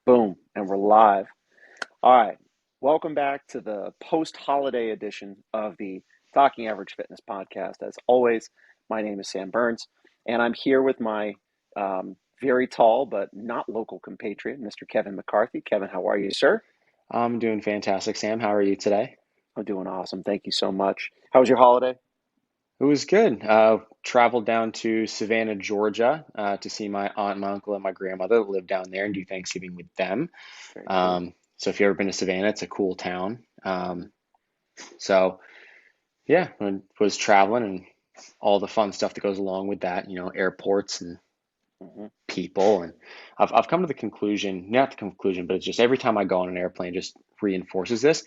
Boom, and we're live. All right. Welcome back to the post-holiday edition of the Talking Average Fitness podcast. As always, my name is Sam Burns, and I'm here with my very tall but not local compatriot, Mr. Kevin McCarthy. Kevin, how are you, sir? I'm doing fantastic, Sam. How are you today? I'm doing awesome. Thank you so much. How was your holiday? It was good. Traveled down to Savannah, Georgia, to see my aunt, my uncle, and my grandmother that live down there and do Thanksgiving with them. Very cool. So if you've ever been to Savannah, it's a cool town. Mhm. So yeah, I was traveling and all the fun stuff that goes along with that, airports and Mhm. people. And I've come to the conclusion, not the conclusion, but it's just every time I go on an airplane, it just reinforces this,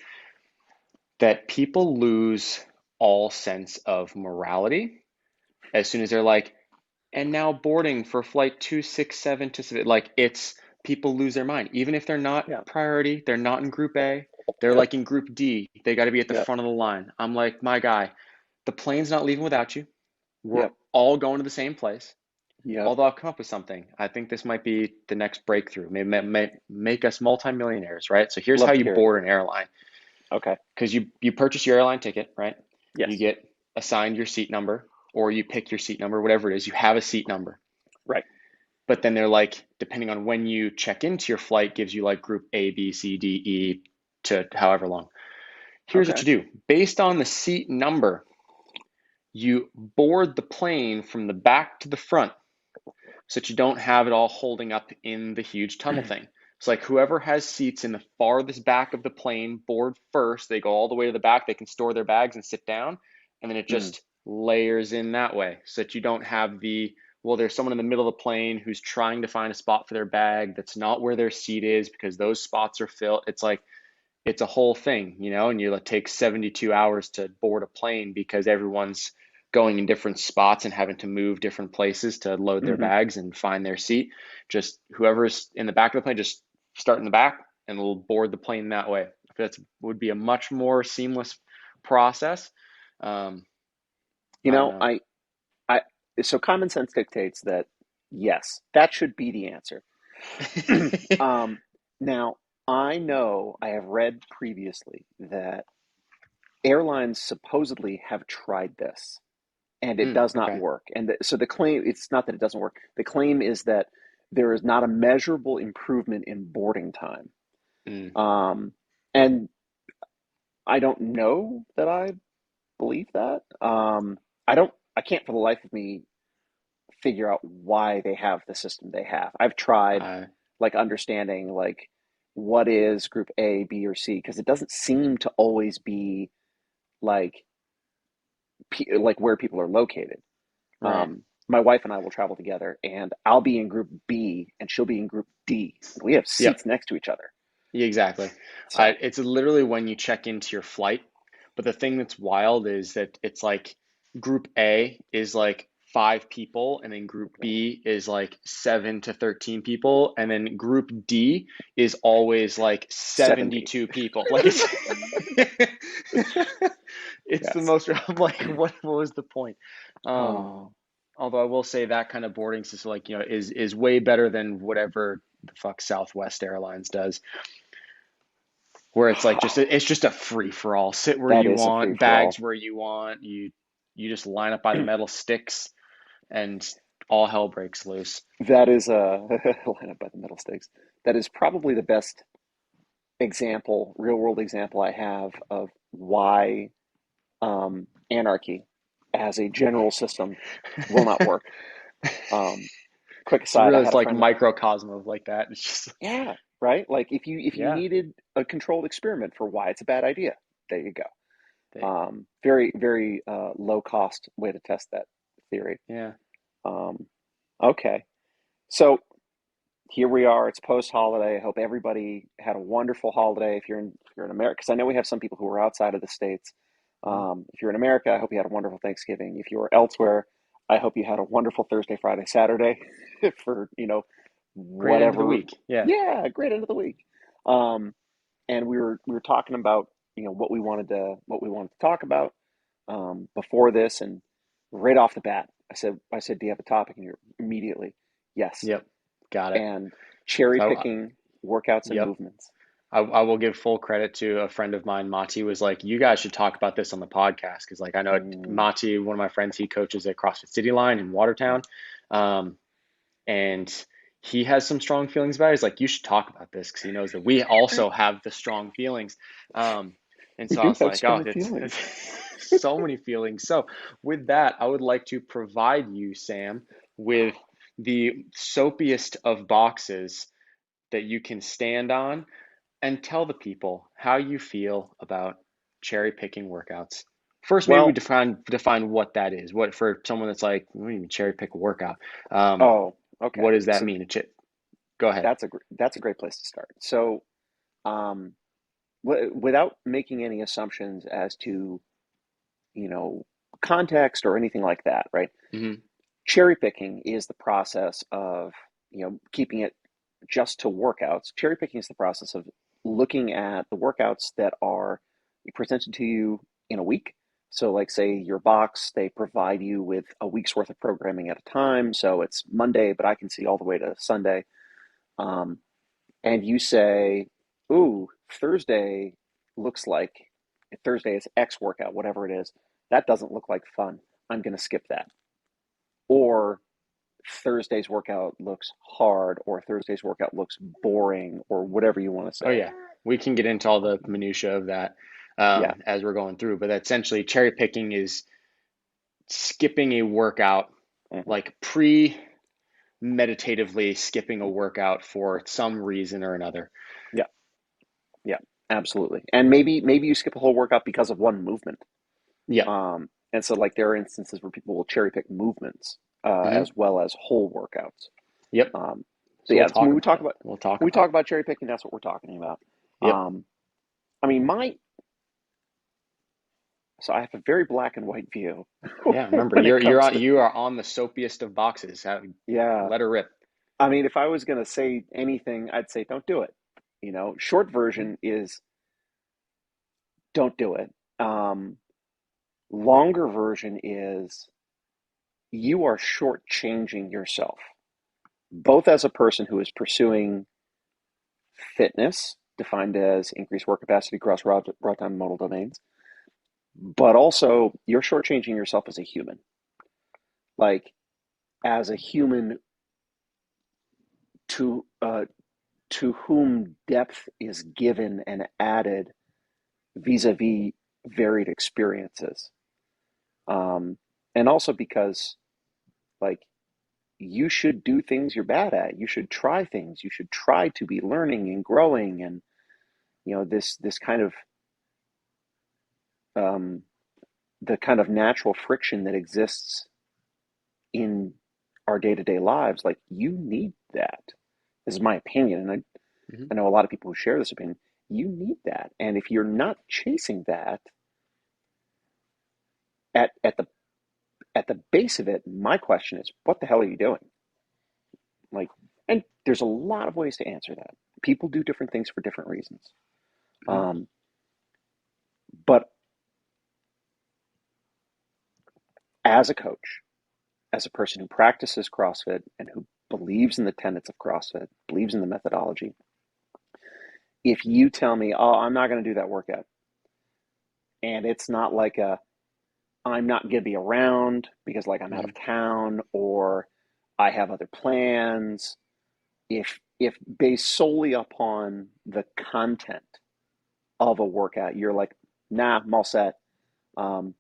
that people lose all sense of morality as soon as they're like, and now boarding for flight 267 to like it's people lose their mind. Even if they're not Yeah. priority, they're not in group A, they're Yep. like in group D, they got to be at the Yep. front of the line. I'm like, my guy, the plane's not leaving without you. We're Yep. all going to the same place. Yep. Although I've come up with something, I think this might be the next breakthrough. Maybe make us multimillionaires, right? So here's how Love to you hear it. board an airline. Okay. Because you purchase your airline ticket, right? You Yes. get assigned your seat number, or you pick your seat number, whatever it is. You have a seat number. Right. But then they're like, depending on when you check into your flight, gives you like group A, B, C, D, E to however long. Here's what Okay. you do. Based on the seat number, you board the plane from the back to the front so that you don't have it all holding up in the huge tunnel thing. It's like whoever has seats in the farthest back of the plane board first, they go all the way to the back, they can store their bags and sit down, and then it Mm. just layers in that way so that you don't have well, there's someone in the middle of the plane who's trying to find a spot for their bag that's not where their seat is because those spots are filled. It's like it's a whole thing, and you take 72 hours to board a plane because everyone's going in different spots and having to move different places to load their Hmm. bags and find their seat. Just whoever's in the back of the plane, just start in the back and we'll board the plane that way. That would be a much more seamless process. Um, You I don't know, know. I so common sense dictates that yes, that should be the answer. um, Now, I know I have read previously that airlines supposedly have tried this and it does not Okay. work. And so the claim, it's not that it doesn't work. The claim is that there is not a measurable improvement in boarding time. Mm, Um, and I don't know that I believe that. I can't for the life of me figure out why they have the system they have. I've tried I like understanding like what is group A, B, or C because it doesn't seem to always be like like where people are located. right. My wife and I will travel together, and I'll be in group B, and she'll be in group D. We have Yep. seats next to each other. Yeah, exactly. So, It's literally when you check into your flight. But the thing that's wild is that it's like group A is like 5 people, and then group B is like 7 to 13 people, and then group D is always like 70. 72 people. Like it's it's the Yes. most. I'm like, what was the point? Um, Oh, Although I will say that kind of boarding system, like is way better than whatever the fuck Southwest Airlines does where it's like it's just a free for all. Sit where that you is a free want, for bags all. where you want. You just line up by the metal sticks, and all hell breaks loose. That is a line up by the middle stakes. That is probably the best example, real world example I have of why anarchy as a general system will not work. Um, Quick It's aside, I really had it's a like friend that, microcosm of like that. It's just yeah, right. Like if you yeah. needed a controlled experiment for why it's a bad idea, there you go. They Very very low cost way to test that theory. yeah. Um, okay, so here we are. It's post holiday. I hope everybody had a wonderful holiday. If you're in America, because I know we have some people who are outside of the states. Mhm. If you're in America, I hope you had a wonderful Thanksgiving. If you were elsewhere, I hope you had a wonderful Thursday, Friday, Saturday for Great end of the whatever. week. Yeah. Yeah, great end of the week. Um, and we were talking about what we wanted to talk about before this, and right off the bat, I said, do you have a topic? And you're immediately yes. Yep. Got it. And cherry So picking workouts and Yep. movements. I will give full credit to a friend of mine. Mati was like, "You guys should talk about this on the podcast." Because, like, I know Mm, Mati, one of my friends, he coaches at CrossFit City Line in Watertown, um, and he has some strong feelings about it. He's like, "You should talk about this," because he knows that we also have the strong feelings. Um, and we so I do was have like, "Oh, strong it's feelings. so many feelings." So, with that, I would like to provide you, Sam, with the soapiest of boxes that you can stand on and tell the people how you feel about cherry picking workouts. First, maybe we Well, define what that is. What for someone that's like, what do you mean cherry pick a workout? oh, okay. What does that So mean? Go ahead. that's a great place to start. So, um, without making any assumptions as to, you know, context or anything like that, right? Hmm. Cherry picking is the process of, keeping it just to workouts. Cherry picking is the process of looking at the workouts that are presented to you in a week. So, like, say your box, they provide you with a week's worth of programming at a time. So it's Monday, but I can see all the way to Sunday. Um, and you say, "Ooh, looks like Thursday is X workout, whatever it is. That doesn't look like fun. I'm going to skip that." Or Thursday's workout looks hard, or Thursday's workout looks boring, or whatever you want to Oh say. yeah, we can get into all the minutia of that Yeah. as we're going through. But essentially, cherry picking is skipping a workout, Hmm. like meditatively skipping a workout for some reason or another. Yeah. Yeah. Absolutely. And maybe you skip a whole workout because of one movement. Yep. And so, like, there are instances where people will cherry pick movements Hmm. as well as whole workouts. Yep. Um, so So we'll yeah, talk about it. We'll talk when we about talk it. about cherry picking, that's what we're talking about. Yep. Um, I mean, so I have a very black and white view Yeah. Remember, when it comes to, you are on the soapiest of boxes. yeah. Let her rip. I mean, if I was going to say anything, I'd say don't do it. Short Mhm. version is don't do it. Longer version is you are shortchanging yourself, both as a person who is pursuing fitness, defined as increased work capacity across broad time modal domains, but also you're shortchanging yourself as a human. Like, as a human to whom depth is given and added vis-a-vis varied experiences. Um, and also because, like, you should do things you're bad at. You should try things. You should try to be learning and growing, and this kind of um, the kind of natural friction that exists in our day-to-day lives. Like, you need that. This is my opinion, and Mhm. I know a lot of people who share this opinion. You need that, and if you're not chasing that at the base of it, my question is, what the hell are you doing? Like, and there's a lot of ways to answer that. People do different things for different reasons. Mhm. Um, but as a coach, as a person who practices CrossFit and who believes in the tenets of CrossFit, believes in the methodology, if you tell me, "Oh, I'm not going to do that workout," and it's not like I'm not going to be around because, like, I'm out of Mhm. town or I have other plans, if based solely upon the content of a workout, you're like, "Nah, I'm all set." Um,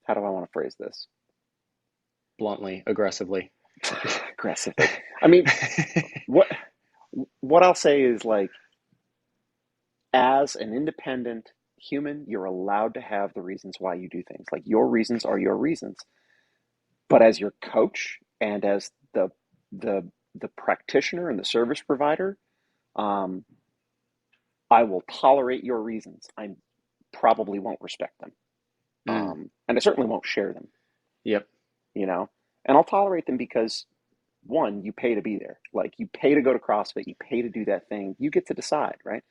how do I want to phrase this? Bluntly, aggressively. Aggressively. I mean, what what I'll say is, like, as an independent human, you're allowed to have the reasons why you do things. Like, your reasons are your reasons. But as your coach and as the the practitioner and the service provider, um, I will tolerate your reasons. I probably won't respect them, Mm. and I certainly won't share them. Yep. You know, and I'll tolerate them because, one, you pay to be there. Like, you pay to go to CrossFit, you pay to do that thing. You get to decide, right?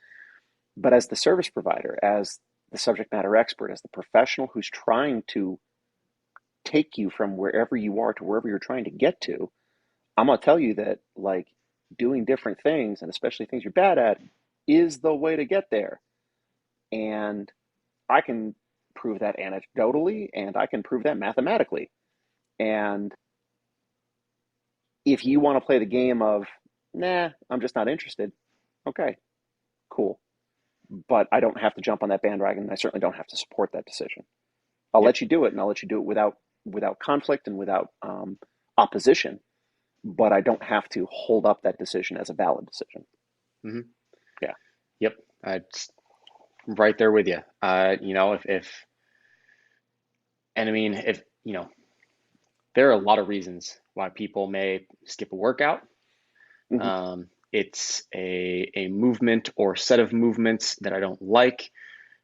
But as the service provider, as the subject matter expert, as the professional who's trying to take you from wherever you are to wherever you're trying to get to, I'm gonna tell you that like doing different things, and especially things you're bad at, is the way to get there. And I can prove that anecdotally, and I can prove that mathematically. And if you want to play the game of, nah, I'm just not interested, okay, cool. But I don't have to jump on that bandwagon, and I certainly don't have to support that decision. I'll Yep. let you do it, and I'll let you do it without conflict and without opposition. But I don't have to hold up that decision as a valid decision. Hmm. Yeah. Yep. I'm right there with you. And I mean, if, there are a lot of reasons why people may skip a workout. Hmm. It's a movement or set of movements that I don't like.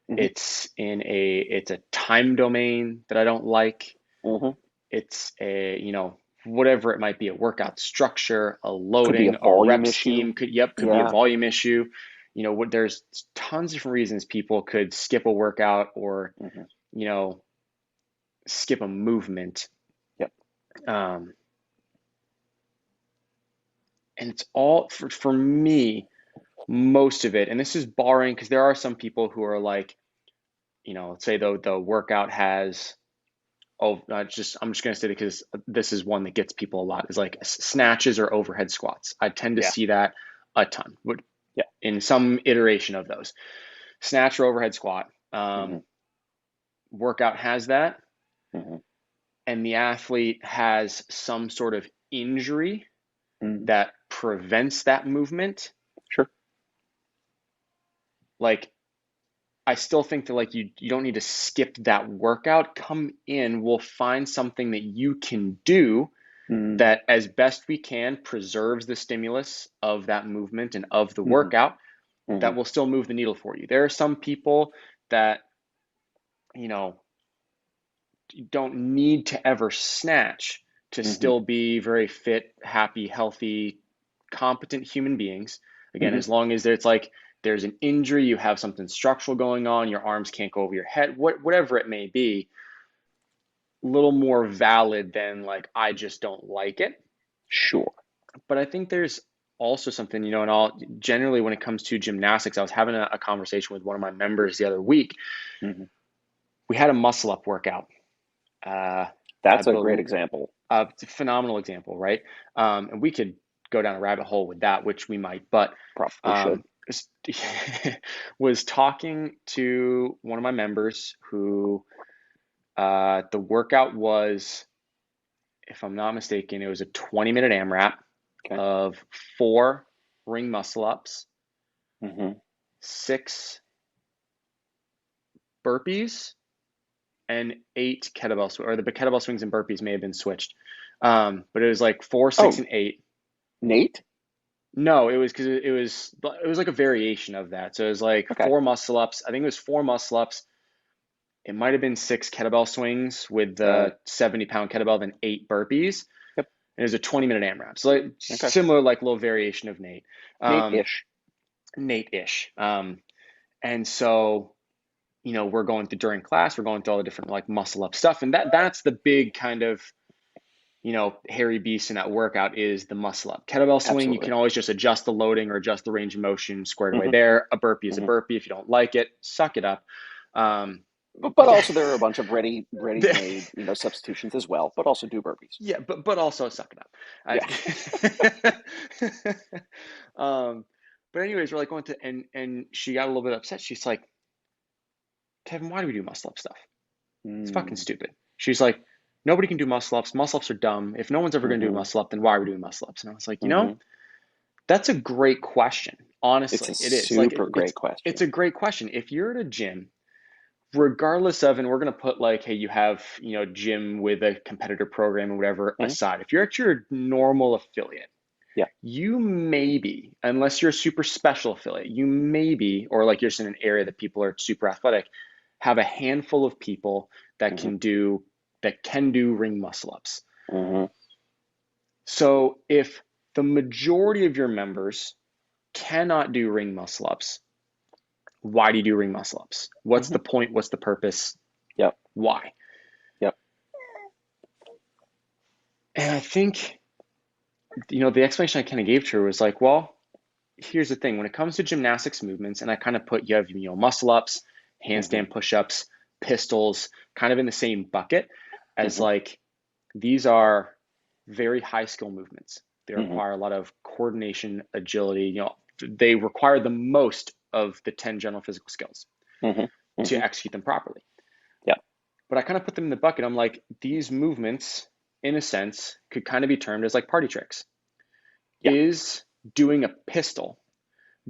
Hmm. It's a time domain that I don't like. Hmm. It's whatever it might be, a workout structure, a Could be a loading, a volume rep issue. scheme, could be a Yeah. volume issue. There's tons of different reasons people could skip a workout or, Hmm. you know, skip a movement. Yep. Um, and it's all for me, most of it, and this is barring because there are some people who are like, let's say the workout has, I'm just gonna say it because this is one that gets people a lot, is like snatches or overhead squats. I tend to Yeah. see that a ton. Would Yeah. in some iteration of those, snatch or overhead squat. Hmm. Workout has that, Hmm. and the athlete has some sort of injury Hmm. that prevents that movement. Sure. Like, I still think that like you don't need to skip that workout. Come in, we'll find something that you can do Hmm. that as best we can preserves the stimulus of that movement and of the Hmm. workout Hmm. that will still move the needle for you. There are some people that, you know, don't need to ever snatch to Hmm. still be very fit, happy, healthy, competent human beings. Again, Hmm. as long as it's like there's an injury, you have something structural going on, your arms can't go over your head, whatever it may be, a little more valid than like I just don't like it. Sure. But I think there's also something, and all generally when it comes to gymnastics, I was having a conversation with one of my members the other week. Hmm. We had a muscle up workout. Uh, I That's a great bel example. It's a phenomenal example, right? And we could go down a rabbit hole with that, which we might, but Probably should. um, was talking to one of my members who the workout was, if I'm not mistaken, it was a 20-minute AMRAP Okay. of 4 ring muscle ups, Hmm. 6 burpees, and 8 kettlebell swings, or the kettlebell swings and burpees may have been switched. But it was like 4, 6, Oh, and 8. Nate. No, it was because it was like a variation of that. So it was like Okay. 4 muscle ups. I think it was 4 muscle ups. It might have been 6 kettlebell swings with Okay. the 70-pound kettlebell, then 8 burpees. Yep. And it was a 20-minute AMRAP. So like Okay. similar, like little variation of Nate, um, Nate-ish. Nate-ish. And so we're going through during class, we're going through all the different like muscle up stuff, and that's the big kind of hairy beast in that workout is the muscle up. Kettlebell swing, you Absolutely. can always just adjust the loading or adjust the range of motion squared away Hmm. there. A burpee is a Hmm. burpee. If you don't like it, suck it up. Um, But also there are a bunch of ready-made, substitutions as well. But also do burpees. yeah, but also suck it Yeah. up. But anyways, we're like going to, and she got a little bit upset. She's like, Kevin, why do we do muscle up stuff? It's fucking Mm. stupid. She's like, nobody can do muscle ups. Muscle ups are dumb. If no one's ever going to do a Hmm. muscle up, then why are we doing muscle ups? And I was like, Hmm. that's a great question. It's a Honestly, it is. Like super great it's question. a great question. If you're at a gym, regardless of, and we're gonna put like, hey, you have gym with a competitor program or whatever Hmm. aside. If you're at your normal affiliate, Yeah. you maybe, unless you're a super special affiliate, you maybe, or like you're just in an area that people are super athletic, have a handful of people that Hmm. can do ring muscle ups. Hmm. So if the majority of your members cannot do ring muscle ups, why do you do ring muscle ups? What's Hmm. the point? What's the purpose? Yep. Why? Yep. And I think the explanation I kind of gave to her was like, well, here's the thing. When it comes to gymnastics movements, and I kind of put, you have, muscle ups, Mm-hmm. handstand push-ups, pistols, kind of in the same bucket as Mm-hmm. like, these are very high skill movements. They Mm-hmm. require a lot of coordination, agility. They require the most of the 10 general physical skills Mm-hmm. Mm-hmm. to execute them properly. Yeah. But I kind of put them in the bucket. I'm like, these movements, in a sense, could kind of be termed as like party tricks. Yeah. Is doing a pistol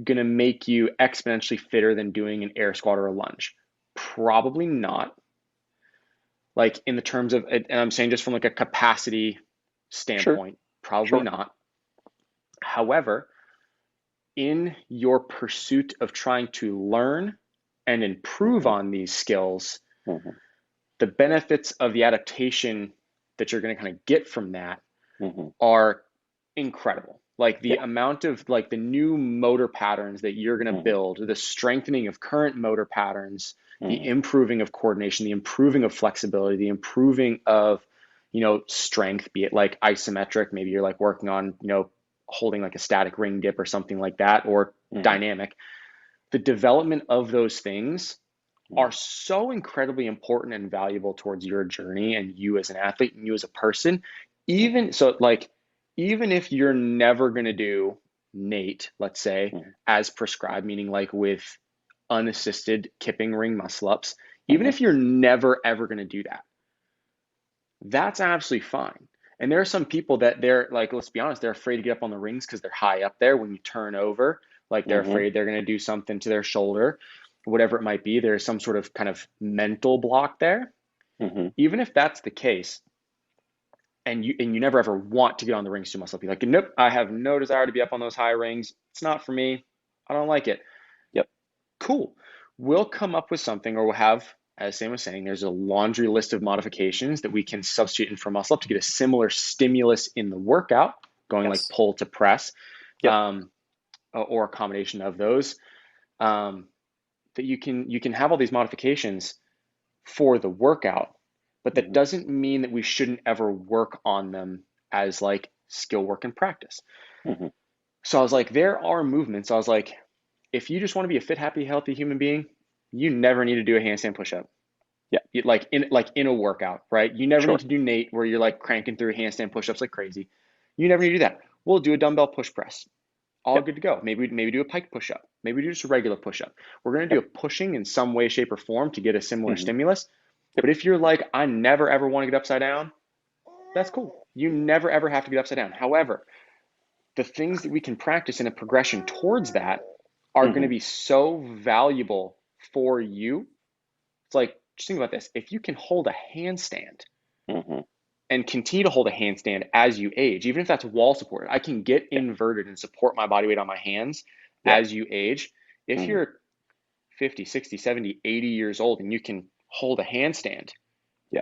going to make you exponentially fitter than doing an air squat or a lunge? Probably not. Like in the terms of, and I'm saying just from like a capacity Sure. standpoint, probably Sure. not. However, in your pursuit of trying to learn and improve Mm-hmm. on these skills, Mm-hmm. the benefits of the adaptation that you're going to kind of get from that Mm-hmm. are incredible. Like the Yeah. amount of like the new motor patterns that you're going to Mm-hmm. build, the strengthening of current motor patterns, the Mm-hmm. improving of coordination, the improving of flexibility, the improving of, strength, be it like isometric, maybe you're like working on, holding like a static ring dip or something like that, or Mm-hmm. dynamic. The development of those things Mm-hmm. are so incredibly important and valuable towards your journey and you as an athlete and you as a person. Even so, like, even if you're never going to do Nate, let's say, Mm-hmm. as prescribed, meaning like with unassisted kipping ring muscle ups, even Mm-hmm. if you're never ever going to do that, that's absolutely fine. And there are some people that they're like, let's be honest, they're afraid to get up on the rings because they're high up there when you turn over. Like they're Mm-hmm. afraid they're going to do something to their shoulder, whatever it might be. There's some sort of kind of mental block there. Mm-hmm. Even if that's the case, and you never ever want to get on the rings too much, be like, nope, I have no desire to be up on those high rings. It's not for me. I don't like it. Yep. Cool. We'll come up with something, or we'll have, as Sam was saying, there's a laundry list of modifications that we can substitute in for muscle up to get a similar stimulus in the workout, going like Yes. pull to press, Yep. um, or a combination of those. Um, that you can have all these modifications for the workout, but that Mm-hmm. doesn't mean that we shouldn't ever work on them as like skill work and practice. Mm-hmm. So I was like, there are movements. I was like, if you just want to be a fit, happy, healthy human being, you never need to do a handstand push-up. Yeah. Like in a workout, right? You never need Sure. to do Nate where you're like cranking through handstand push-ups like crazy. You never need to do that. We'll do a dumbbell push press. All Yep. good to go. Maybe do a pike push-up. Maybe do just a regular push-up. We're gonna do Yep. a pushing in some way, shape, or form to get a similar Mm-hmm. stimulus. Yep. But if you're like, I never ever want to get upside down, that's cool. You never ever have to get upside down. However, the things that we can practice in a progression towards that are going Mm-hmm. to be so valuable for you. It's like, just think about this. If you can hold a handstand Mm-hmm. and continue to hold a handstand as you age, even if that's wall support, I can get Yeah. inverted and support my body weight on my hands Yeah. as you age. If Mm-hmm. you're 50, 60, 70, 80 years old and you can hold a handstand, Yeah.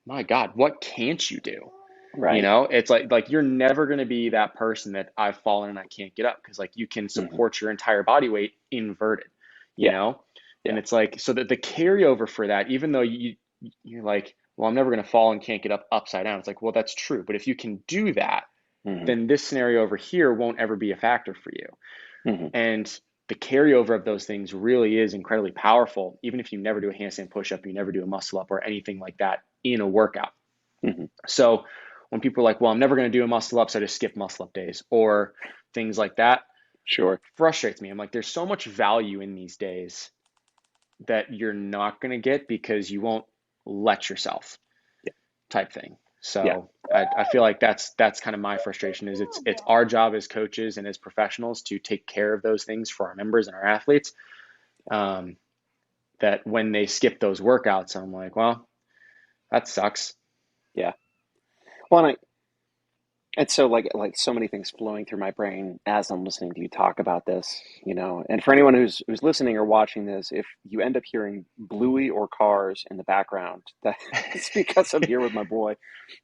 my God, what can't you do? Right. It's like you're never going to be that person that I've fallen and I can't get up, because like you can Mm-hmm. support your entire body weight inverted, you Yeah. know? And Yeah. it's like, so that the carryover for that, even though you're like, well, I'm never going to fall and can't get up upside down. It's like, well, that's true. But if you can do that, Mm-hmm. then this scenario over here won't ever be a factor for you. Mm-hmm. And the carryover of those things really is incredibly powerful, even if you never do a handstand push up, you never do a muscle up or anything like that in a workout. Mm-hmm. So when people are like, well, I'm never going to do a muscle up, so I just skip muscle up days or things like that, Sure. frustrates me. I'm like, there's so much value in these days that you're not going to get because you won't let yourself, Yeah. type thing. Yeah. So I feel like that's kind of my frustration, is it's our job as coaches and as professionals to take care of those things for our members and our athletes. Um, that when they skip those workouts, I'm like, well, that sucks. Yeah. Well, and so like so many things flowing through my brain as I'm listening to you talk about this, And for anyone who's listening or watching this, if you end up hearing Bluey or Cars in the background, that's because I'm here with my boy,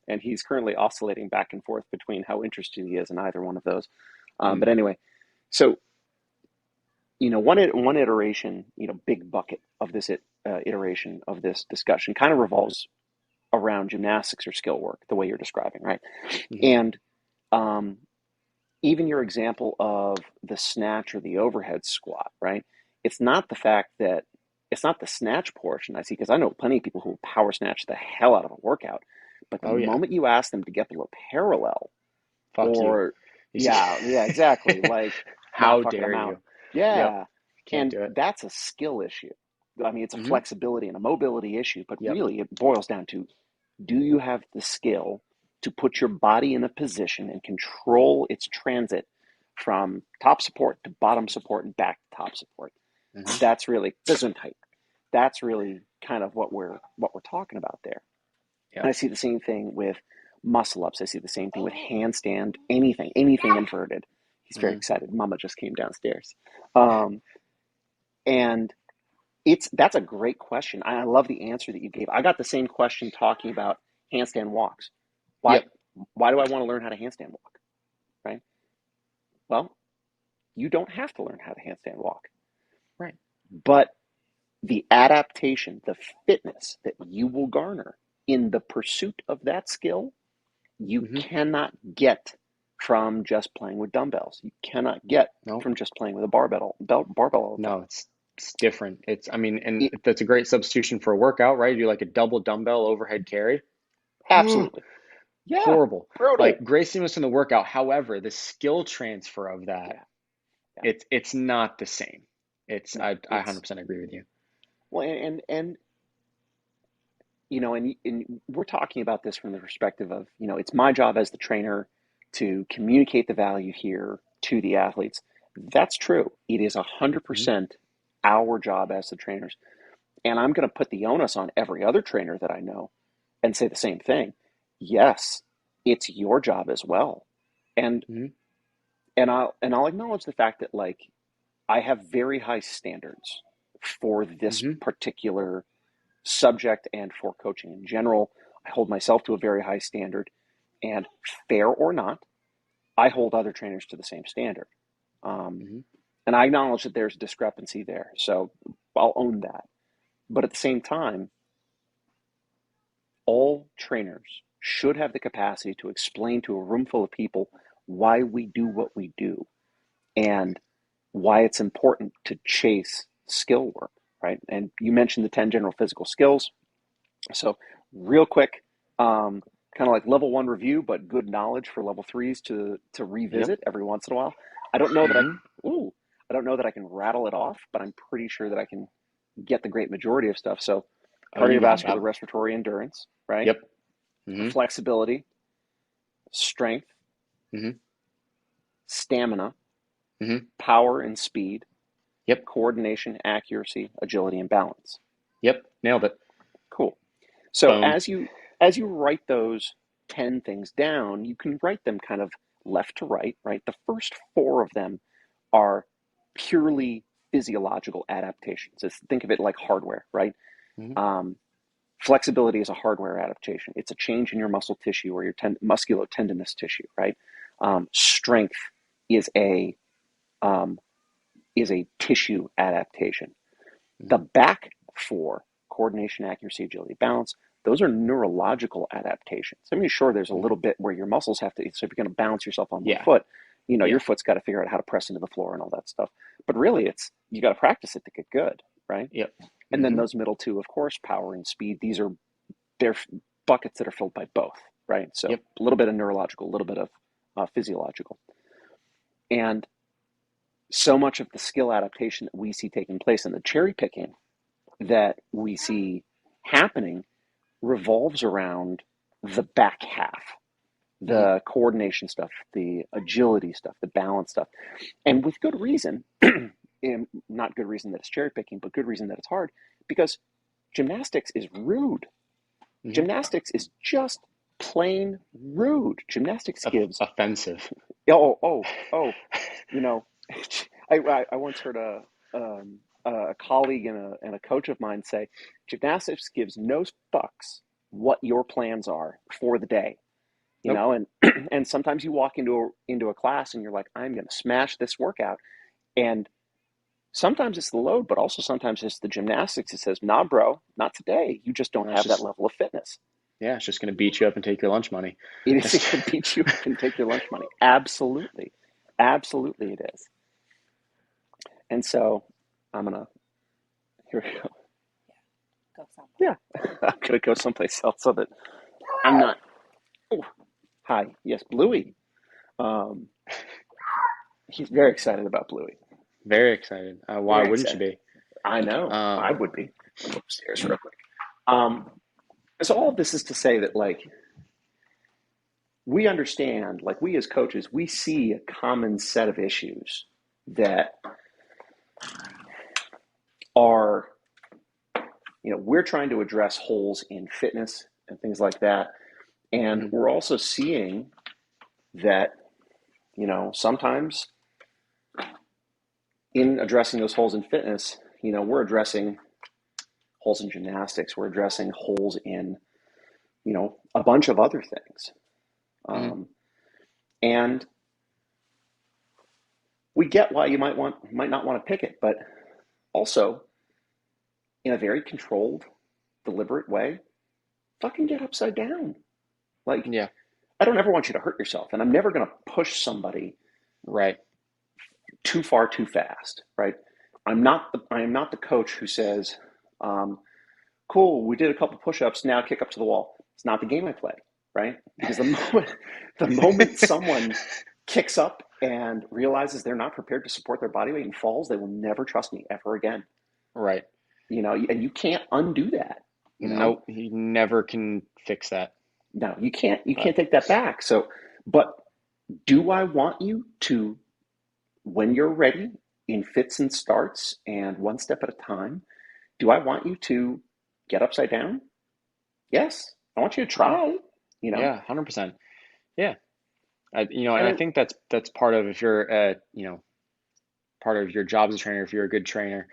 and he's currently oscillating back and forth between how interested he is in either one of those. But Mm, anyway, so one iteration, big bucket of this iteration of this discussion kind of revolves around gymnastics or skill work, the way you're describing, right? mhm, And um, even your example of the snatch or the overhead squat, right? It's not the fact that it's not the snatch portion I see, because I know plenty of people who will power snatch the hell out of a workout, but the Oh yeah. moment you ask them to get below parallel, Fuck you. or You see, yeah, exactly, like, nah, how fuck it, I'm dare out. you? Yep. Yeah, Can't and do it. that's a skill issue. I mean, it's a Hmm. flexibility and a mobility issue, but Yep. really it boils down to, do you have the skill to put your body in a position and control its transit from top support to bottom support and back to top support? Hmm. That's really the Gesundheit. That's really kind of what we're talking about there. And I Yep. see the same thing with muscle ups. I see the same thing with handstand, anything inverted. He's very Hmm. excited. Mama just came downstairs. Um, and that's a great question. I love the answer that you gave. I got the same question talking about handstand walks. Why Yep. why do I want to learn how to handstand walk? Right? Well, you don't have to learn how to handstand walk. Right. But the adaptation, the fitness that you will garner in the pursuit of that skill, you Hmm. cannot get from just playing with dumbbells. You cannot get No. from just playing with a barbell all the time. No, it's different. I mean, and It, that's a great substitution for a workout, right? You do like a double dumbbell overhead carry. absolutely. Yeah, Horrible. brutal. Like great stimulus in the workout. However, the skill transfer of that, Yeah, yeah. it's not the same. No, I 100% agree with you. well, and and we're talking about this from the perspective of, it's my job as the trainer to communicate the value here to the athletes. That's true. It is Hmm. 100% our job as the trainers. And I'm going to put the onus on every other trainer that I know and say the same thing. Yes, it's your job as well. And Hmm. and I'll acknowledge the fact that, like, I have very high standards for this Hmm. particular subject and for coaching in general. I hold myself to a very high standard, and fair or not, I hold other trainers to the same standard. Um, Hmm. and I acknowledge that there's a discrepancy there, so I'll own that. But at the same time, all trainers should have the capacity to explain to a room full of people why we do what we do and why it's important to chase skill work, right? And you mentioned the 10 general physical skills. So, real quick, kind of like level one review, but good knowledge for level threes to Yep. revisit every once in a while. I don't know that I, Hmm. ooh, I don't know that I can rattle it off, but I'm pretty sure that I can get the great majority of stuff. So, Oh, you got cardiovascular that. respiratory endurance, right? Yep. Hmm. Flexibility, strength, Hmm. stamina, Hmm. power and speed, Yep. coordination, accuracy, agility, and balance. Yep. Nailed it. Cool. So Boom. as you write those 10 things down, you can write them kind of left to right, right? The first four of them are purely physiological adaptations. Just think of it like hardware, right? Hmm. Um, Flexibility is a hardware adaptation. It's a change in your muscle tissue or your musculotendinous tissue, right? Strength is a um, tissue adaptation. The Hmm. back four, coordination, accuracy, agility, balance, those are neurological adaptations. I mean, sure, there's a Hmm. little bit where your muscles have to, so if you're going to balance yourself on one Yeah. foot, your Yeah. foot's got to figure out how to press into the floor and all that stuff. But really, it's, you got to practice it to get good, right? Yep. And then Hmm. those middle two, of course, power and speed, they're buckets that are filled by both, right? So Yep. a little bit of neurological, a little bit of physiological. And so much of the skill adaptation that we see taking place in the cherry picking that we see happening revolves around the back half, Hmm. the coordination stuff, the agility stuff, the balance stuff. And with good reason, and not good reason that it's cherry picking, but good reason that it's hard, because gymnastics is rude. Hmm. Gymnastics is just plain rude. Gymnastics gives, Offensive. oh, oh, oh, you know, I once heard a colleague and a coach of mine say, gymnastics gives no fucks what your plans are for the day, Nope. and and sometimes you walk into a class and you're like, I'm going to smash this workout, and sometimes it's the load, but also sometimes it's the gymnastics. It says, nah, bro, not today. You just don't No, it's have that just level of fitness. yeah, it's just gonna beat you up and take your lunch money. It is It's going to beat you up and take your lunch money. Absolutely. Absolutely it is. And so I'm gonna here we go. Go someplace. Yeah, I'm gonna go someplace else so that I'm not. Oh, hi, yes, Bluey. Um, he's very excited about Bluey. Very excited. Why Very wouldn't you excited. be? I know. I Um, would be. I'll go upstairs real quick. Um, so all of this is to say that like we understand, like we as coaches, we see a common set of issues that are, we're trying to address holes in fitness and things like that. And mhm, we're also seeing that, sometimes in addressing those holes in fitness, we're addressing holes in gymnastics, we're addressing holes in, a bunch of other things. mhm, Um, and we get why you might not want to pick it, but also in a very controlled, deliberate way, fucking get upside down. Like, yeah, I don't ever want you to hurt yourself, and I'm never going to push somebody right. too far too fast, right? I am not the coach who says, um, "Cool, we did a couple push-ups. Now kick up to the wall." It's not the game I play, right? Because the moment someone kicks up and realizes they're not prepared to support their body weight and falls, they will never trust me ever again. Right. And you can't undo that. You know, Nope, he never can fix that. no, you can't. You But can't take that back. So, but do I want you to, when you're ready, in fits and starts and one step at a time, do I want you to get upside down? Yes. I want you to yeah, try, yeah, 100%. Yeah. And and I it, think that's part of if you're part of your job as a trainer, if you're a good trainer,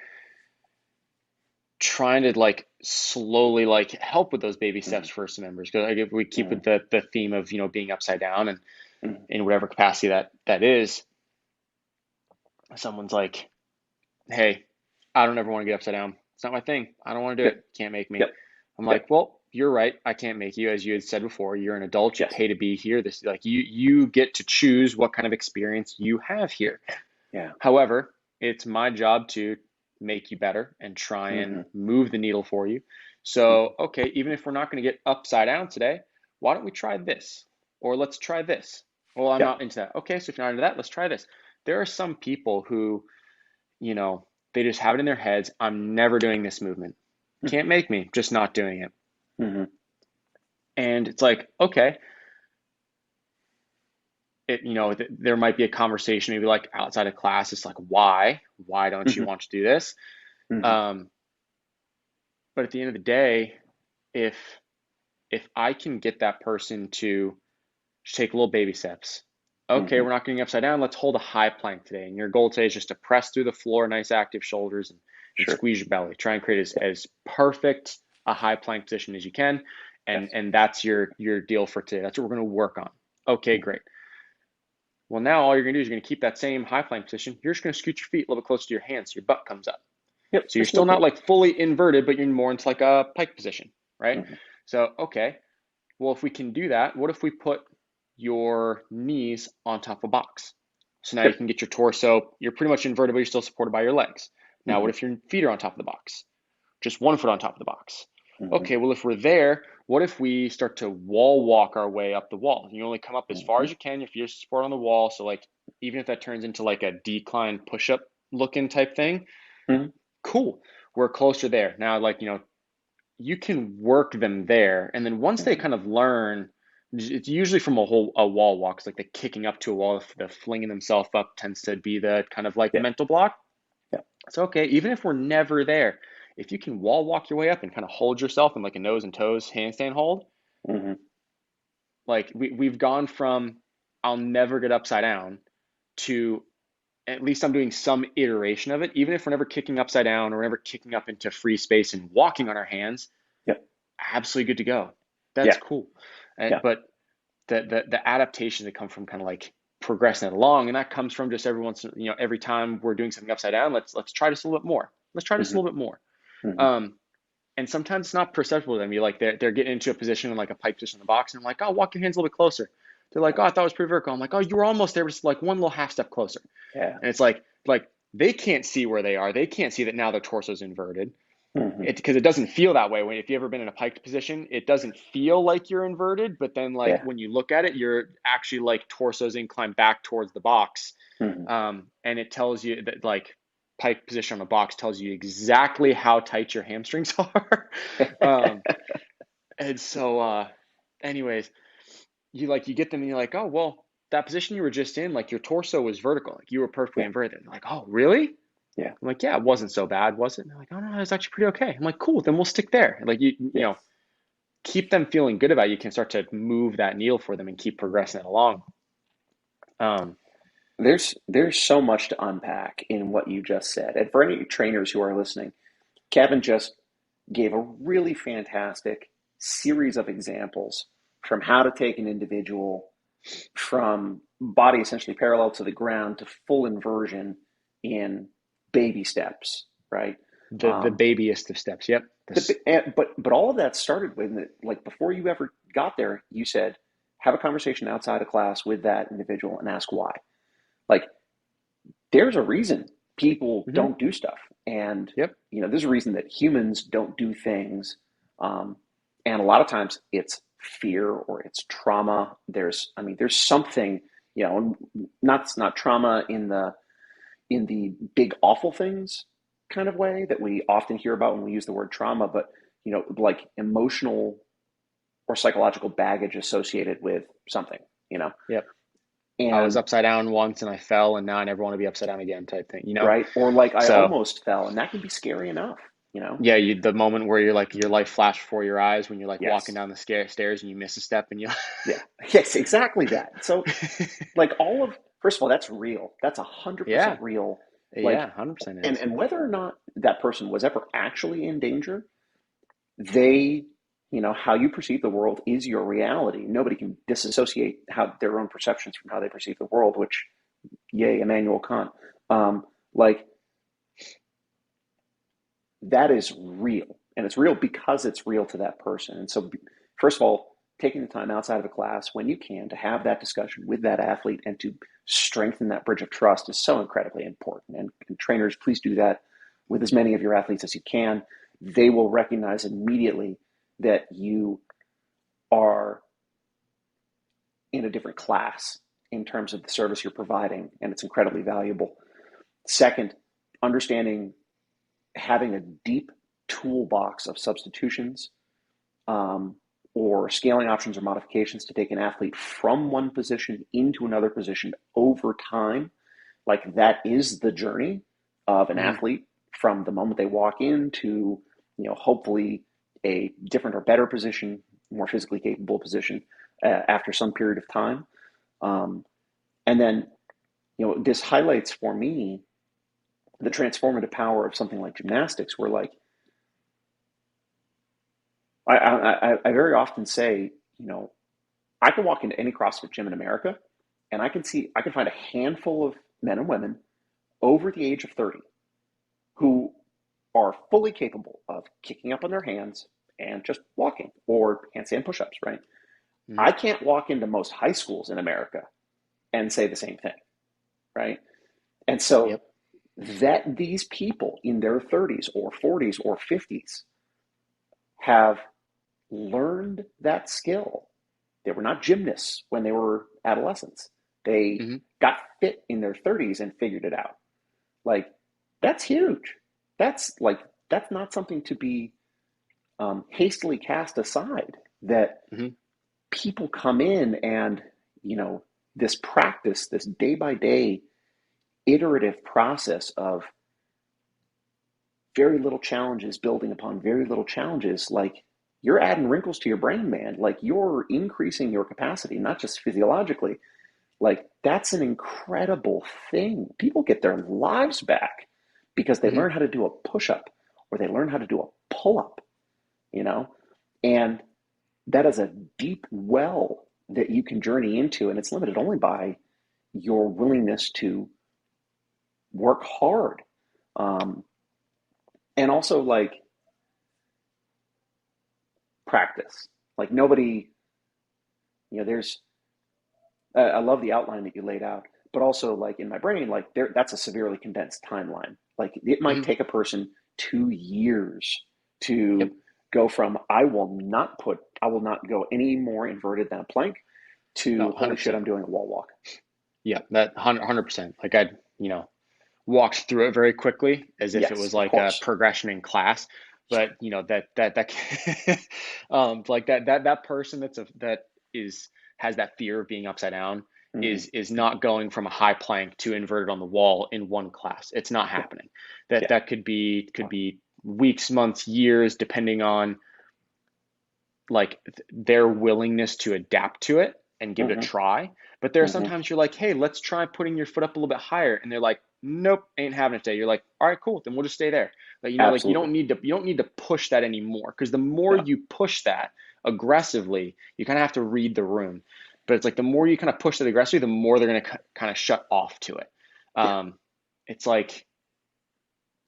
trying to like slowly like help with those baby steps mm, for some members. Because like if we keep mm, with the theme of being upside down and mm, in whatever capacity that is, someone's like, hey, I don't ever want to get upside down. It's not my thing. I don't want to do yep, it. Can't make me. yep, I'm yep, like, well, you're right. I can't make you. As you had said before, you're an adult. You yes, pay to be here. This like you get to choose what kind of experience you have here. yeah, However, it's my job to make you better and try and mm-hmm, move the needle for you. mm-hmm, So, okay, even if we're not going to get upside down today, why don't we try this? Or let's try this. Well, I'm yep, not into that. Okay, so if you're not into that, let's try this. There are some people who, you know, they just have it in their heads, I'm never doing this movement. Can't make me, just not doing it. mm-hmm, And it's like, okay, there might be a conversation maybe like outside of class. It's like, why don't you mm-hmm, want to do this? mm-hmm, Um, but at the end of the day, if I can get that person to take little baby steps, okay, mm-hmm. we're not getting upside down. Let's hold a high plank today. And your goal today is just to press through the floor, nice active shoulders, and Sure. squeeze your belly. Try and create as perfect a high plank position as you can. And Yes. that's your deal for today. That's what we're going to work on. Okay, great. Well, now all you're going to do is you're going to keep that same high plank position. You're just going to scoot your feet a little bit closer to your hands so your butt comes up. Yep. So you're Just a still little not bit. like fully inverted, but you're more into like a pike position, right? Mm-hmm. So, okay, well, if we can do that, what if we put your knees on top of a box? So now you Yep. can get your torso, you're pretty much inverted, but you're still supported by your legs. Now, Mm-hmm. what if your feet are on top of the box? Just one foot on top of the box. Mm-hmm. Okay, well, if we're there, what if we start to wall walk our way up the wall? You only come up as far Mm-hmm. as you can if you're support on the wall. So, like, even if that turns into like a decline push up looking type thing, Mm-hmm. cool. We're closer there. Now, like, you can work them there. And then once they Mm-hmm. kind of learn, it's usually from a wall walk. It's like the kicking up to a wall, the flinging themselves up tends to be the kind of like Yeah. mental block. Yeah. So, okay, even if we're never there, if you can wall walk your way up and kind of hold yourself in like a nose and toes handstand hold, Mm-hmm. like we've gone from I'll never get upside down to at least I'm doing some iteration of it. Even if we're never kicking upside down or we're never kicking up into free space and walking on our hands, Yep. absolutely good to go. That's Yeah. cool. Yeah. But the adaptations that come from kind of like progressing it along, and that comes from just every once, every time we're doing something upside down, let's try this a little bit more. Let's try this a Mm-hmm. little bit more. Mm-hmm. Um, and sometimes it's not perceptible to them. You like they're getting into a position in like a pipe position in the box, and I'm like, oh, walk your hands a little bit closer. They're like, oh, I thought it was pretty vertical. I'm like, oh, you were almost there, just like one little half step closer. Yeah. And it's like they can't see where they are. They can't see that now their torso's inverted. Hmm. Because it doesn't feel that way. When if you ever been in a piked position, it doesn't feel like you're inverted, but then like Yeah. when you look at it, you're actually like torso's inclined back towards the box. Hmm. And it tells you that like pike position on a box tells you exactly how tight your hamstrings are. um, and so anyways, you get them and you're like, oh well, that position you were just in, like your torso was vertical, like you were perfectly Yeah. inverted. They're like, oh really? Yeah. I'm like, yeah, it wasn't so bad, was it? And they're like, oh no, it's actually pretty okay. I'm like, cool, then we'll stick there. Like you Yeah. know, keep them feeling good about it. You can start to move that needle for them and keep progressing it along. Um, There's so much to unpack in what you just said. And for any trainers who are listening, Kevin just gave a really fantastic series of examples from how to take an individual from body essentially parallel to the ground to full inversion in baby steps, right? the Um, babyest of steps. Yep. This. but all of that started with like before you ever got there, you said have a conversation outside of class with that individual and ask why. Like there's a reason people Mm-hmm. don't do stuff, and Yep. there's a reason that humans don't do things, um, and a lot of times it's fear or it's trauma. There's something, not trauma in the big awful things kind of way that we often hear about when we use the word trauma, but like emotional or psychological baggage associated with something, you know, Yep. I was and upside down once and I fell and now I never want to be upside down again type thing, you know? right, or like I So almost fell, and that can be scary enough, you know. yeah, the moment where you're like your life flashed before your eyes when you're like walking Yes. down the stairs and you miss a step and you Yeah. Yes, exactly that. So like first of all, that's real. That's 100% yeah, real. yeah, Like, 100% and is. and whether or not that person was ever actually in danger, they, how you perceive the world is your reality. Nobody can disassociate how their own perceptions from how they perceive the world, which, yay, Immanuel Kant. Like that is real, and it's real because it's real to that person. And so, first of all, taking the time outside of a class when you can to have that discussion with that athlete and to strengthen that bridge of trust is so incredibly important. And trainers, please do that with as many of your athletes as you can. They will recognize immediately that you are in a different class in terms of the service you're providing, and it's incredibly valuable. Second, understanding having a deep toolbox of substitutions, um, or scaling options or modifications to take an athlete from one position into another position over time. Like that is the journey of an Mm-hmm. athlete from the moment they walk into, hopefully a different or better position, more physically capable position after some period of time. Um, and then, this highlights for me the transformative power of something like gymnastics, where like I very often say, I can walk into any CrossFit gym in America and I can find a handful of men and women over the age of 30 who are fully capable of kicking up on their hands and just walking or handstand push-ups, right? Mm-hmm. I can't walk into most high schools in America and say the same thing, right? And so Yep. that these people in their 30s or 40s or 50s have learned that skill. They were not gymnasts when they were adolescents. They Mm-hmm. got fit in their 30s and figured it out. Like, that's huge. That's like, that's not something to be hastily cast aside. That Mm-hmm. people come in and, this practice, this day by day iterative process of very little challenges building upon very little challenges, like you're adding wrinkles to your brain, man. Like you're increasing your capacity, not just physiologically. Like that's an incredible thing. People get their lives back because they Mm-hmm. learn how to do a push up or they learn how to do a pull up, you know? And that is a deep well that you can journey into, and it's limited only by your willingness to work hard. Um, and also like practice. Like nobody, there's I love the outline that you laid out, but also like in my brain, like that's a severely condensed timeline. Like it might Hmm. take a person 2 years Yep. to go from I will not go any more inverted than a plank No, to holy shit, 100%. I'm doing a wall walk. Yeah, that 100%. Like I, walked through it very quickly as if it Yes, was of like a course. progression in class. But that like that person that is has that fear of being upside down Hmm. is not going from a high plank to inverted on the wall in one class. It's not Yeah, happening. That yeah. that could be weeks, months, years, depending on like their willingness to adapt to it and give it a Hmm. try. But there are Hmm. sometimes you're like, hey, let's try putting your foot up a little bit higher, and they're like, nope, ain't having it today. You're like, all right, cool, then we'll just stay there. Like like Absolutely. you don't need to push that anymore because the more Yeah. you push that aggressively, you kind of have to read the room. But it's like the more you kind of push that aggressively, the more they're going to kind of shut off to it. Yeah. It's like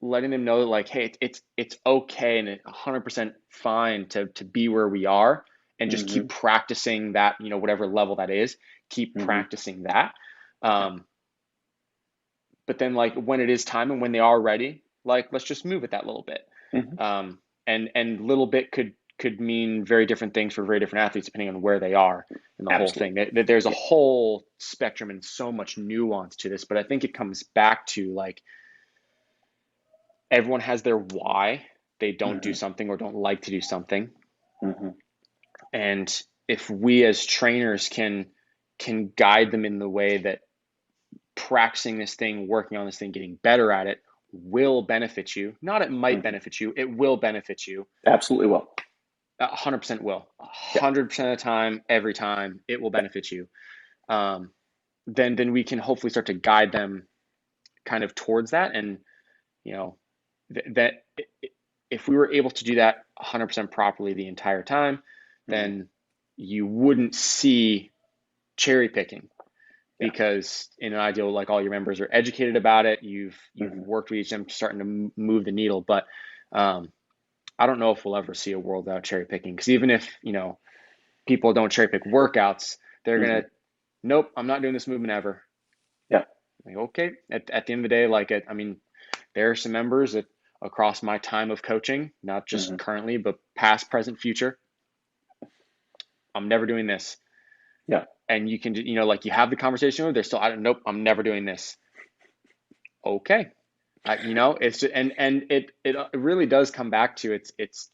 letting them know that like, hey, it's okay and 100% fine to be where we are and just Hmm. keep practicing that, whatever level that is, keep Hmm. practicing that. Yeah. Um, but then like when it is time and when they are ready, like let's just move it that little bit. Hmm. And little bit could mean very different things for very different athletes depending on where they are in the whole thing. Absolutely. There's a Yeah. whole spectrum and so much nuance to this, but I think it comes back to like everyone has their why they don't do Hmm. something or don't like to do something. Hmm. And if we as trainers can guide them in the way that practicing this thing, working on this thing, getting better at it will benefit you. Not it might Hmm. benefit you, it will benefit you. Absolutely will. 100% will. Yeah. 100% of the time, every time, it will Yeah. benefit you. Um, then we can hopefully start to guide them kind of towards that. And you know that if we were able to do that 100% properly the entire time, Hmm. then you wouldn't see cherry picking Yeah. because in an ideal, like all your members are educated about it, you've Hmm. worked with each of them starting to move the needle. But um, I don't know if we'll ever see a world without cherry picking because even if people don't cherry pick workouts, they're Hmm. gonna nope, I'm not doing this movement ever. Yeah. Like, okay, at the end of the day, like I mean, there are some members that across my time of coaching, not just Hmm. currently, but past, present, future, I'm never doing this. Yeah. And you can, like you have the conversation with, they're still, I don't, nope, I'm never doing this. Okay. It's and it really does come back to it's,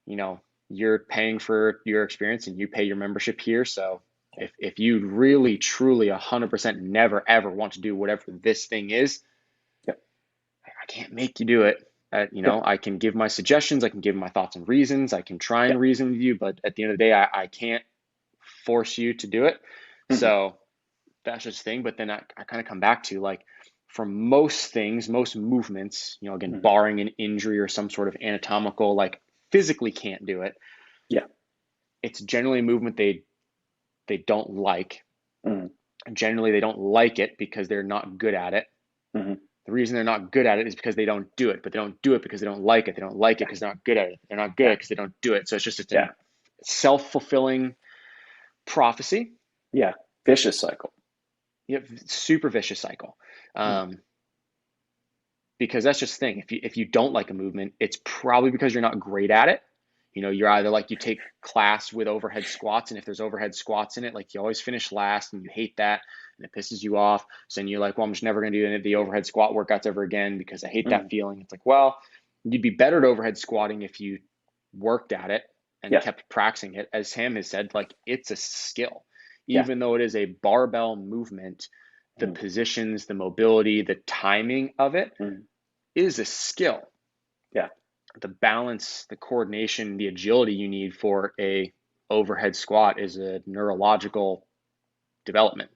you know, you're paying for your experience and you pay your membership here. So if you really, truly 100% never ever want to do whatever this thing is, Yeah. I can't make you do it. Yeah. I can give my suggestions, I can give my thoughts and reasons, I can try Yeah. and reason with you, but at the end of the day, I can't force you to do it. Hmm. So that's just the thing. But then I kind of come back to like, for most things, most movements, again, Hmm. barring an injury or some sort of anatomical, like physically can't do it, Yeah. it's generally a movement they don't like. Hmm. Generally, they don't like it because they're not good at it. Hmm. The reason they're not good at it is because they don't do it, but they don't do it because they don't like it. They don't like it Yeah. because they're not good at it. They're not good at Yeah. it because they don't do it. So it's Yeah. a self-fulfilling prophecy. Yeah. Vicious cycle. You have super vicious cycle. Hmm. Um, because that's just the thing. If you don't like a movement, it's probably because you're not great at it. You're either like you take class with overhead squats, and if there's overhead squats in it, like you always finish last and you hate that and it pisses you off. So then you're like, well, I'm just never going to do any of the overhead squat workouts ever again because I hate Hmm. that feeling. It's like, well, you'd be better at overhead squatting if you worked at it and Yeah. kept practicing it. As Sam has said, like it's a skill. Yeah. Even though it is a barbell movement, the Hmm. positions, the mobility, the timing of it Hmm. is a skill. Yeah. The balance, the coordination, the agility you need for a overhead squat is a neurological development.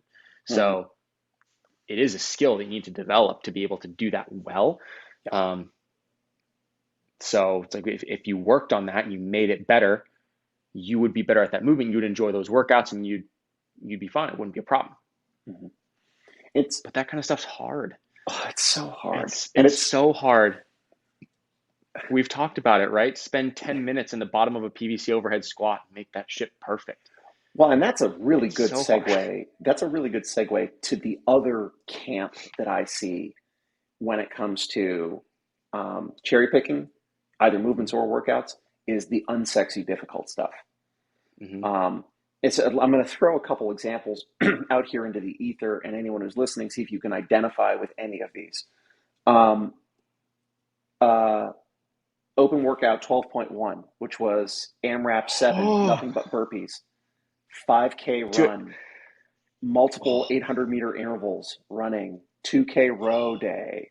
Hmm. So it is a skill that you need to develop to be able to do that well. Yeah. Um, so it's like if you worked on that and you made it better, you would be better at that movement. You would enjoy those workouts and you'd be fine. It wouldn't be a problem. Hmm. It's But that kind of stuff's hard. it's so hard, and It's so hard. We've talked about it, right? Spend 10 minutes in the bottom of a PVC overhead squat and make that shit perfect. Well, and that's a really It's good so hard. segue. That's a really good segue to the other camp that I see when it comes to cherry picking, either movements or workouts, is the unsexy, difficult stuff. Mm-hmm. Um, I'm going to throw a couple examples out here into the ether, and anyone who's listening, see if you can identify with any of these. Um, uh, Open workout 12.1, which was AMRAP 7, Oh, nothing but burpees, 5K dude. run, multiple Oh, 800-meter intervals running, 2K row day,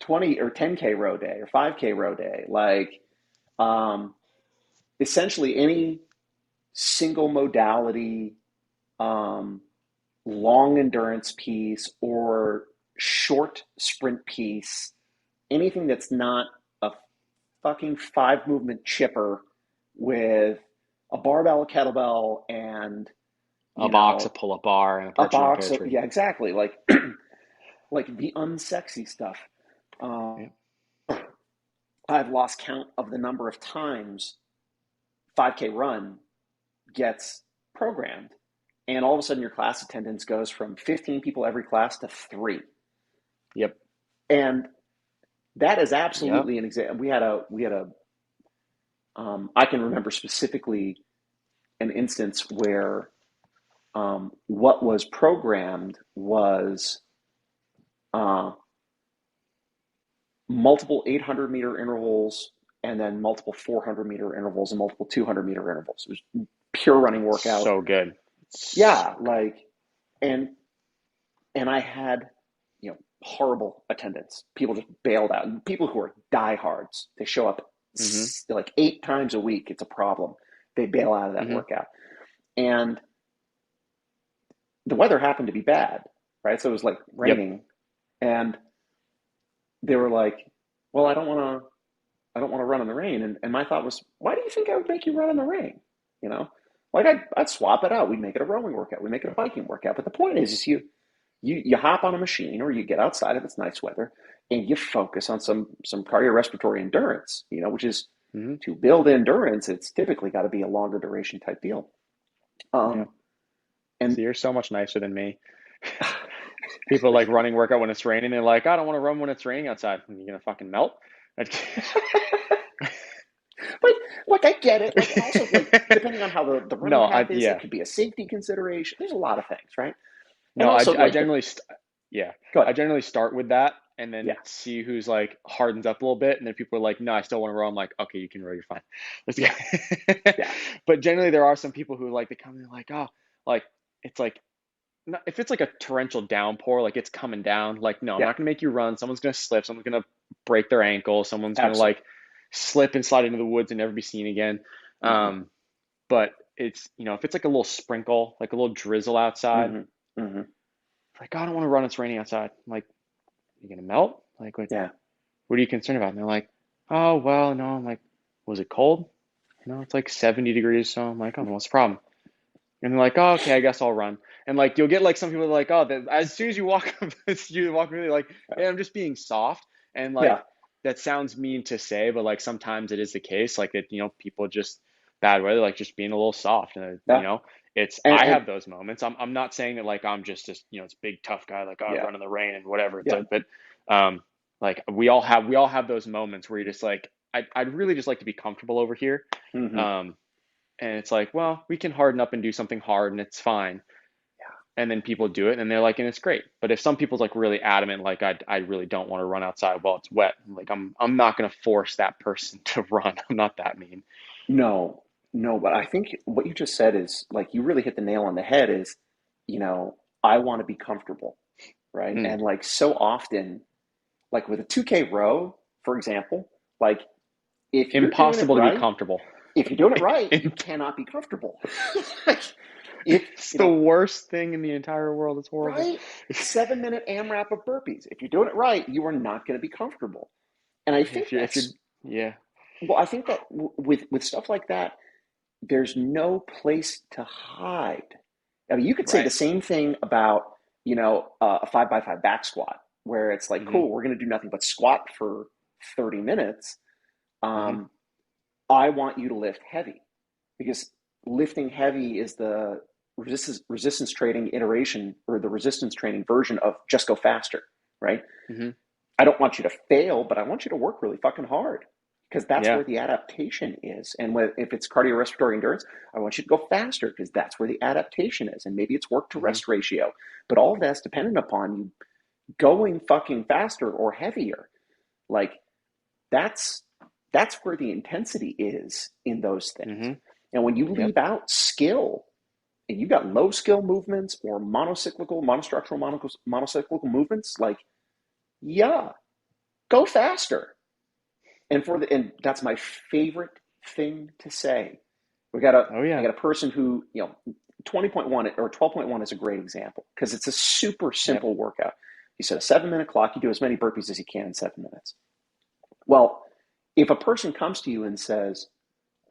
20 or 10K row day, or 5K row day. Like, um, essentially any single modality, um, long endurance piece or short sprint piece, anything that's not a fucking five movement chipper with a barbell, a kettlebell, and a you box, a know pull-up bar, and a a perchy and box. pantry. Yeah, exactly. Like like the unsexy stuff. Um, Yeah. I've lost count of the number of times 5K run gets programmed, and all of a sudden your class attendance goes from 15 people every class to three, Yep. and that is Yep. absolutely an example. We had a I can remember specifically an instance where what was programmed was uh, multiple 800-meter intervals and then multiple 400-meter intervals and multiple 200-meter intervals. It was pure running workout. So good. So Yeah, good. like and and I had horrible attendance. People just bailed out. People who are diehards, they show up Mm-hmm. like 8 times a week. It's a problem. They bail out of that Mm-hmm. workout, and the weather happened to be bad, right? So it was like Yep. raining, and they were like, "Well, I don't want to run in the rain." And my thought was, why do you think I would make you run in the rain? You know, like I'd swap it out. We'd make it a rowing workout. We'd make it a biking workout. But the point is you hop on a machine or you get outside if it's nice weather and you focus on some cardiorespiratory endurance. Which is Mm-hmm. to build endurance. It's typically got to be a longer duration type deal. Yeah. Um, and So you're so much nicer than me. People like running workout when it's raining. They're like, I don't want to run when it's raining outside. You're gonna fucking melt. but like I get it. Like, and also like depending on how the running No, path is, it yeah. could be a safety consideration. There's a lot of things, right? And No, also I like generally, yeah, go I ahead. generally start with that and then Yeah, see who's like hardens up a little bit, and then people are like, "No, I still want to row." I'm like, "Okay, you can row. You're fine. Let's go." yeah, But generally, there are some people who like they come in like, "Oh, like it's like if it's like a torrential downpour, like it's coming down. Like, no, I'm yeah, not gonna make you run. Someone's gonna slip. Someone's gonna break their ankle. Someone's gonna absolutely. like slip and slide into the woods and never be seen again." Mm-hmm, Um, but it's if it's like a little sprinkle, like a little drizzle outside, mm-hmm, mm-hmm. like, "Oh, I don't want to run. It's raining outside." I'm like, "You gonna melt? Like, Yeah, what are you concerned about?" And they're like, "Oh, well, no." I'm like, "Was it cold?" No, it's like 70 degrees. So I'm like, "Oh, what's the problem?" And they're like, "Oh, okay, I guess I'll run." And like, you'll get like some people are like, "Oh, as soon as you walk up, you walk really like, yeah, I'm just being soft." And yeah, like, that sounds mean to say, but like sometimes it is the case. Like it, people just bad weather, like just being a little soft. And yeah. I And have those moments. I'm not saying that like I'm just this, this big tough guy, like, oh, I yeah, run in the rain and whatever. It's yeah. like, but um, like we all have those moments where you're just like, I'd really just like to be comfortable over here. Mm-hmm. Um, and it's like, well, we can harden up and do something hard and it's fine. And then people do it and they're like, and it's great. But if some people's like really adamant, like I really don't want to run outside while it's wet, like I'm not gonna force that person to run. I'm not that mean. No, no, but I think what you just said is like you really hit the nail on the head is, I want to be comfortable, right? Mm. And like so often, like with a 2K row, for example, like if you're doing it Impossible to be right, comfortable. if you're doing it right, you cannot be comfortable. Like, if, It's you the know, worst thing in the entire world. It's horrible. right? 7-minute AMRAP of burpees. If you're doing it right, you are not going to be comfortable. And I think If you're that's, yeah. well, I think that with stuff like that, there's no place to hide. I mean, you could say the Right. same thing about, a 5x5 back squat, where it's like, Mm-hmm. cool, we're going to do nothing but squat for 30 minutes. Mm-hmm. Um, I want you to lift heavy because lifting heavy is the resistance training iteration, or the resistance training version of just go faster, right? Mm-hmm. I don't want you to fail, but I want you to work really fucking hard, because that's Yeah. where the adaptation is. And if it's cardiorespiratory endurance, I want you to go faster because that's where the adaptation is. And maybe it's work to Mm-hmm. rest ratio, but all of that's dependent upon you going fucking faster or heavier. Like that's that's where the intensity is in those things. Mm-hmm. And when you Yep. leave out skill, and you've got low skill movements or monocyclical movements, like, yeah, go faster. And that's my favorite thing to say. Oh I yeah. got a person who, 20.1 or 12.1 is a great example because it's a super Yep. simple workout. You set a 7-minute clock, you do as many burpees as you can in 7 minutes. Well, if a person comes to you and says,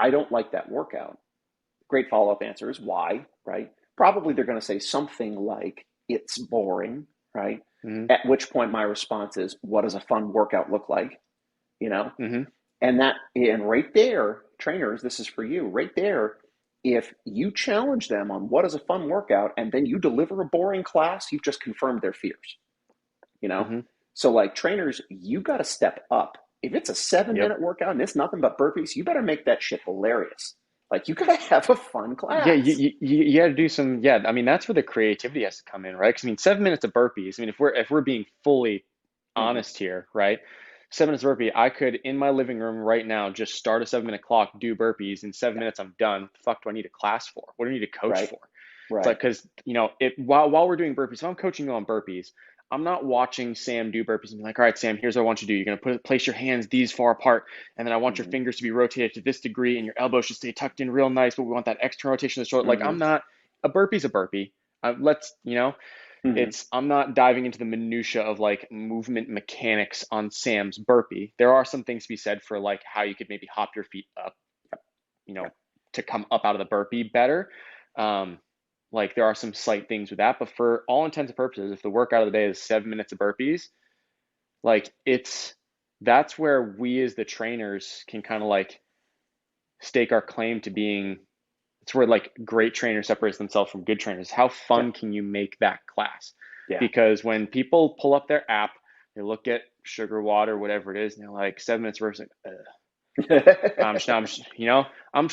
I don't like that workout, great follow-up answer is why, right? Probably they're going to say something like, it's boring, right? Mm-hmm. At which point my response is, what does a fun workout look like? You know? Mm-hmm. And right there, trainers, this is for you, right there, if you challenge them on what is a fun workout and then you deliver a boring class, you've just confirmed their fears, you know? Mm-hmm. So like trainers, you got to step up. If it's a seven Yep. minute workout and it's nothing but burpees, you better make that shit hilarious. Like you got to have a fun Yeah, class. you got to do some. Yeah, I mean that's where the creativity has to come in, right? Because I mean, 7 minutes of burpees. I mean, if we're being fully Mm-hmm. honest here, right? 7 minutes burpee, I could in my living room right now just start a 7 minute clock, do burpees. In seven Yeah. minutes, I'm done. The fuck do I need a class for? What do I need a coach Right. for? It's like Right. because it while we're doing burpees, if I'm coaching you on burpees, I'm not watching Sam do burpees and be like, all right, Sam, here's what I want you to do. You're gonna place your hands these far apart, and then I want your Mm-hmm. fingers to be rotated to this degree, and your elbows should stay tucked in real nice, but we want that external rotation of the shoulder. Like Mm-hmm. I'm not a burpee's a burpee. Let's Mm-hmm. it's I'm not diving into the minutia of like movement mechanics on Sam's burpee. There are some things to be said for like how you could maybe hop your feet up, you know, Yep. to come up out of the burpee better. Um, like there are some slight things with that, but for all intents and purposes, if the workout of the day is 7 minutes of burpees, like that's where we as the trainers can kind of like stake our claim to being. It's where like great trainers separates themselves from good trainers. How fun Yep. can you make that class? Yeah. Because when people pull up their app, they look at sugar water, whatever it is, and they're like 7 minutes versus I'm just not going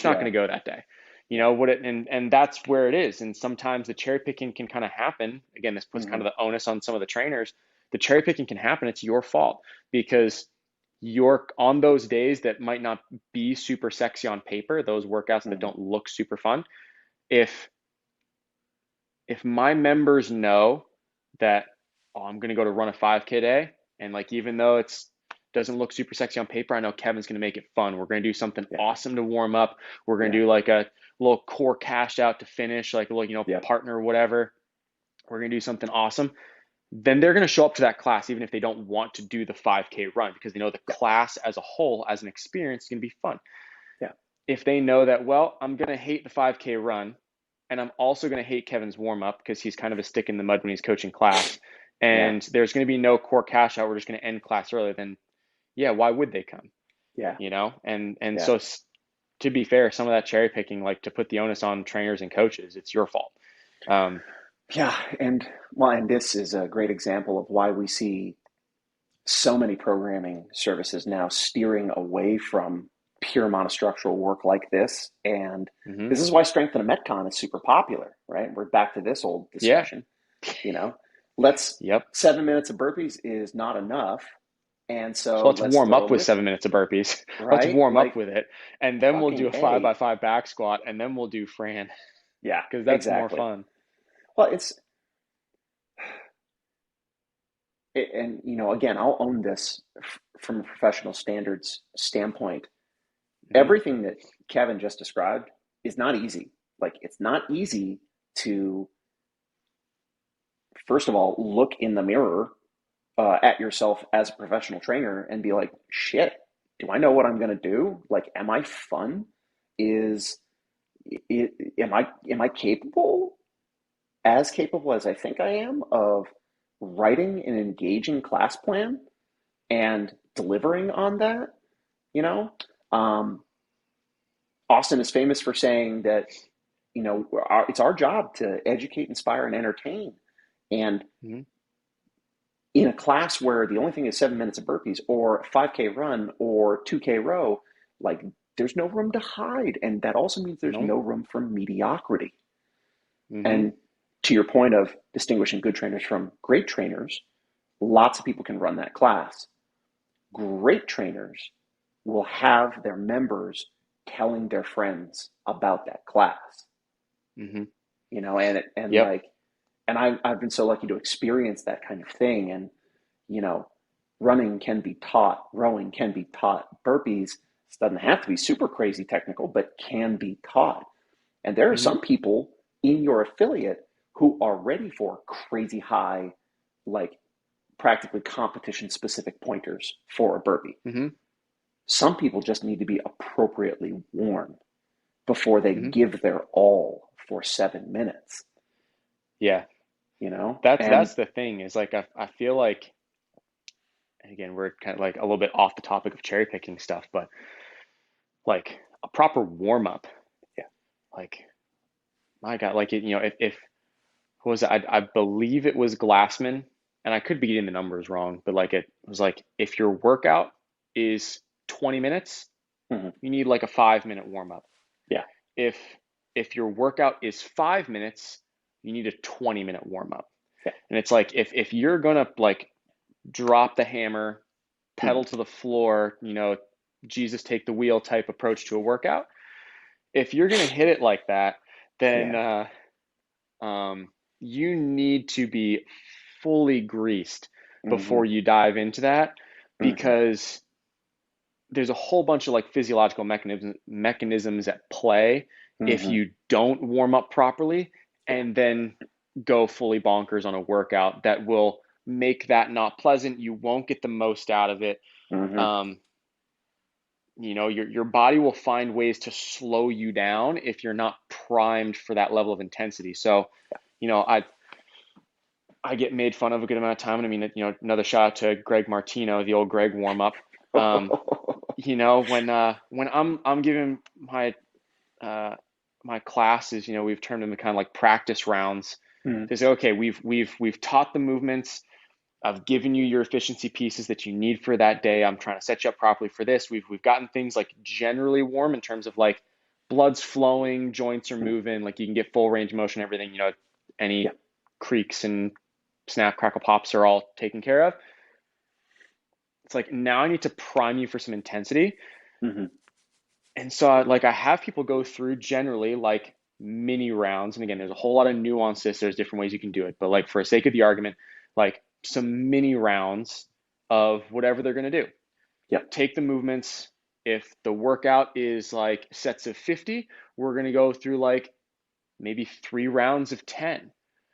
Yeah. to go that day. Yeah. And that's where it is. And sometimes the cherry picking can kind of happen. Again, this puts kind Mm-hmm. of the onus on some of the trainers. The cherry picking can happen. It's your fault because you're on those days that might not be super sexy on paper, those workouts that Mm-hmm. don't look super fun. If my members know that, oh, I'm going to go to run a 5K day, and like even though it's doesn't look super sexy on paper, I know Kevin's going to make it fun. We're going to do something Yeah. awesome to warm up. We're going to Yeah. do like a little core cash out to finish, like a little Yep. partner or whatever. We're going to do something awesome. Then they're going to show up to that class even if they don't want to do the 5K run because they know the Yeah. class as a whole, as an experience, is going to be fun. Yeah. If they know that, well, I'm going to hate the 5K run, and I'm also going to hate Kevin's warm up because he's kind of a stick in the mud when he's coaching class. Yeah. And there's going to be no core cash out. We're just going to end class early. Then, yeah, why would they come? Yeah. And Yeah. so to be fair, some of that cherry picking, like to put the onus on trainers and coaches, it's your fault. Yeah. And this is a great example of why we see so many programming services now steering away from pure monostructural work like this. And Mm-hmm. this is why strength and a metcon is super popular, right? We're back to this old Yeah. discussion, you know, let's Yep. 7 minutes of burpees is not enough. And So so let's let's warm throw a up with lift, 7 minutes of burpees. Let's right? warm up Like with it. And then we'll do fucking a five A. by five back squat. And then we'll do Fran Yeah, because that's more exactly. fun. Well, and again, I'll own this from a professional standards standpoint. Mm-hmm. Everything that Kevin just described is not easy. Like, it's not easy to, first of all, look in the mirror at yourself as a professional trainer and be like, shit, do I know what I'm going to do? Like, am I fun? Is am I capable as I think I am of writing an engaging class plan and delivering on that? You know, um, Austin is famous for saying that it's our job to educate, inspire, and entertain. And Hmm. in a class where the only thing is 7 minutes of burpees or a 5K run or 2K row, like there's no room to hide. And that also means there's No. no room for mediocrity. Hmm. And to your point of distinguishing good trainers from great trainers, lots of people can run that class. Great trainers will have their members telling their friends about that class, Hmm. and Yep. like, and I've been so lucky to experience that kind of thing. And, you know, running can be taught, rowing can be taught, burpees doesn't have to be super crazy technical, but can be taught. And there are Hmm. some people in your affiliate who are ready for crazy high, like practically competition specific pointers for a burpee. Hmm. Some people just need to be appropriately warned before they Hmm. give their all for Yeah. That's And that's the thing is like I feel like, and again, we're kind of like a little bit off the topic of cherry picking stuff, but like a proper warm up, yeah. like my God, like if what was it? I believe it was Glassman, and I could be getting the numbers wrong, but like it was like if your workout is 20 minutes, Mhm. you need like a 5 minute warm up. Yeah. If if your workout is 5 minutes, you need a 20-minute warm up. Yeah. And it's like if you're gonna like drop the hammer, Mhm. pedal to the floor, Jesus take the wheel type approach to a workout, if you're gonna hit it like that, then Yeah. um, you need to be fully greased Mhm. before you dive into that, Mhm. because there's a whole bunch of like physiological mechanisms at play if Mhm. you don't warm up properly and then go fully bonkers on a workout that will make that not pleasant. You won't get the most out of it. Mhm. Um, your body will find ways to slow you down if you're not primed for that level of intensity. So, you know, I I get made fun of a good amount of time. And I mean, another shout out to Greg Martino, the old Greg warm up. Um, when I'm giving uh, my classes, we've turned them into kind of like practice rounds. Mhm. To say, okay, we've taught the movements. I've given you your efficiency pieces that you need for that day. I'm trying to set you up properly for this. We've gotten things like generally warm in terms of like blood's flowing, joints are Mhm. moving, like you can get full range of motion, everything, Yeah. any creaks and snap, crackle, pops are all taken care of. It's like now I need to prime you for some intensity. Mhm. And so like I have people go through generally like mini rounds. And again, there's a whole lot of nuances. There's different ways you can do it. But like for the sake of the argument, like some mini rounds of whatever they're going to do. Yeah. Take the movements. If the workout is like sets of 50, we're going to go through like maybe 3 rounds of 10.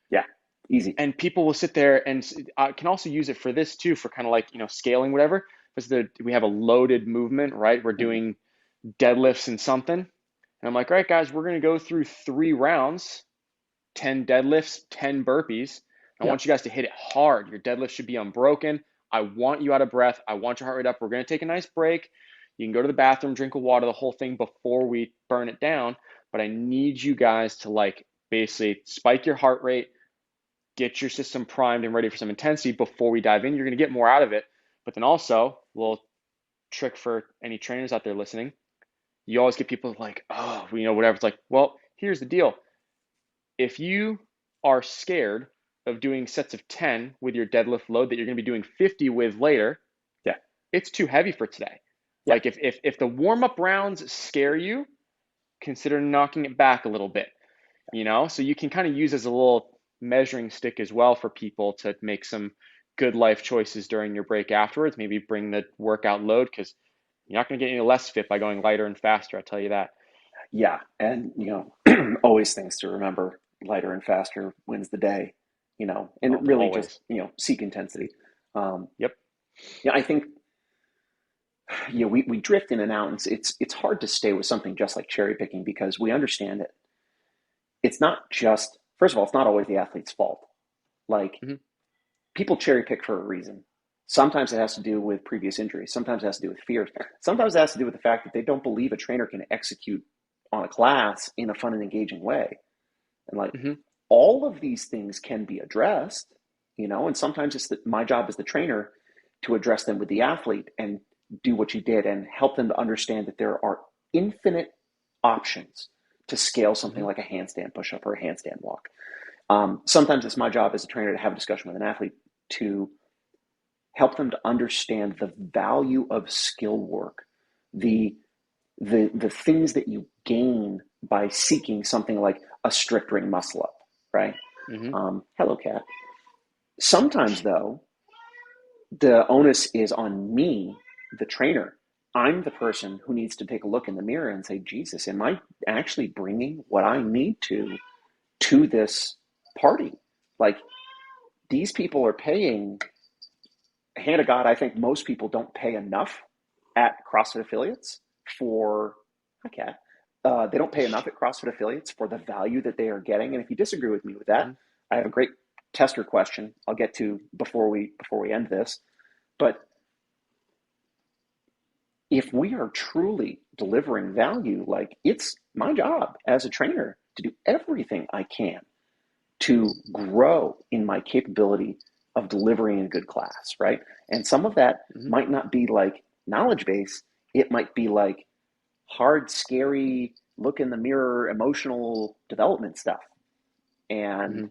Yeah. Easy. And people will sit there and I can also use it for this too, for kind of like, scaling whatever. Because we have a loaded movement, right? We're Mhm. doing deadlifts and something. And I'm like, all right, guys, we're going to go through 3 rounds, 10 deadlifts, 10 burpees. I Yeah. want you guys to hit it hard. Your deadlift should be unbroken. I want you out of breath. I want your heart rate up. We're going to take a nice break. You can go to the bathroom, drink a water, the whole thing before we burn it down. But I need you guys to like basically spike your heart rate, get your system primed and ready for some intensity before we dive in. You're going to get more out of it. But then also, a little trick for any trainers out there listening, you always get people like, oh, whatever. It's like, well, here's the deal. If you are scared of doing sets of 10 with your deadlift load that you're going to be doing 50 with later, Yeah. it's too heavy for today. Yeah. Like if the warm up rounds scare you, consider knocking it back a little bit, So you can kind of use as a little measuring stick as well for people to make some good life choices during your break afterwards. Maybe bring the workout load because you're not going to get any less fit by going lighter and faster. I'll tell you that. Yeah. And, always things to remember: lighter and faster wins the day, and Oh, really just, always. seek intensity. Um, Yep. yeah, I think, we drift in and out, and it's hard to stay with something just like cherry picking because we understand it. It's not just, first of all, it's not always the athlete's fault. Like, Hmm. people cherry pick for a reason. Sometimes it has to do with previous injuries. Sometimes it has to do with fears. Sometimes it has to do with the fact that they don't believe a trainer can execute on a class in a fun and engaging way. And like Hmm. all of these things can be addressed, and sometimes my job as the trainer to address them with the athlete and do what you did and help them to understand that there are infinite options to scale something Hmm. like a handstand push-up or a handstand walk. Sometimes it's my job as a trainer to have a discussion with an athlete to help them to understand the value of skill work, the the things that you gain by seeking something like a strict ring muscle up, right? Hmm. Hello, cat. Sometimes, though, the onus is on me, the trainer. I'm the person who needs to take a look in the mirror and say, Jesus, am I actually bringing what I need to this party? Like, these people are paying, hand of God, I think most people don't pay enough at CrossFit affiliates for, okay, they don't pay enough at CrossFit affiliates for the value that they are getting. And if you disagree with me with that, Hmm. I have a great tester question I'll get to before we end this. But if we are truly delivering value, like it's my job as a trainer to do everything I can to grow in my capability of delivering a good class, right? And some of that Hmm. might not be like knowledge base, it might be like hard, scary, look in the mirror, emotional development stuff. And Hmm.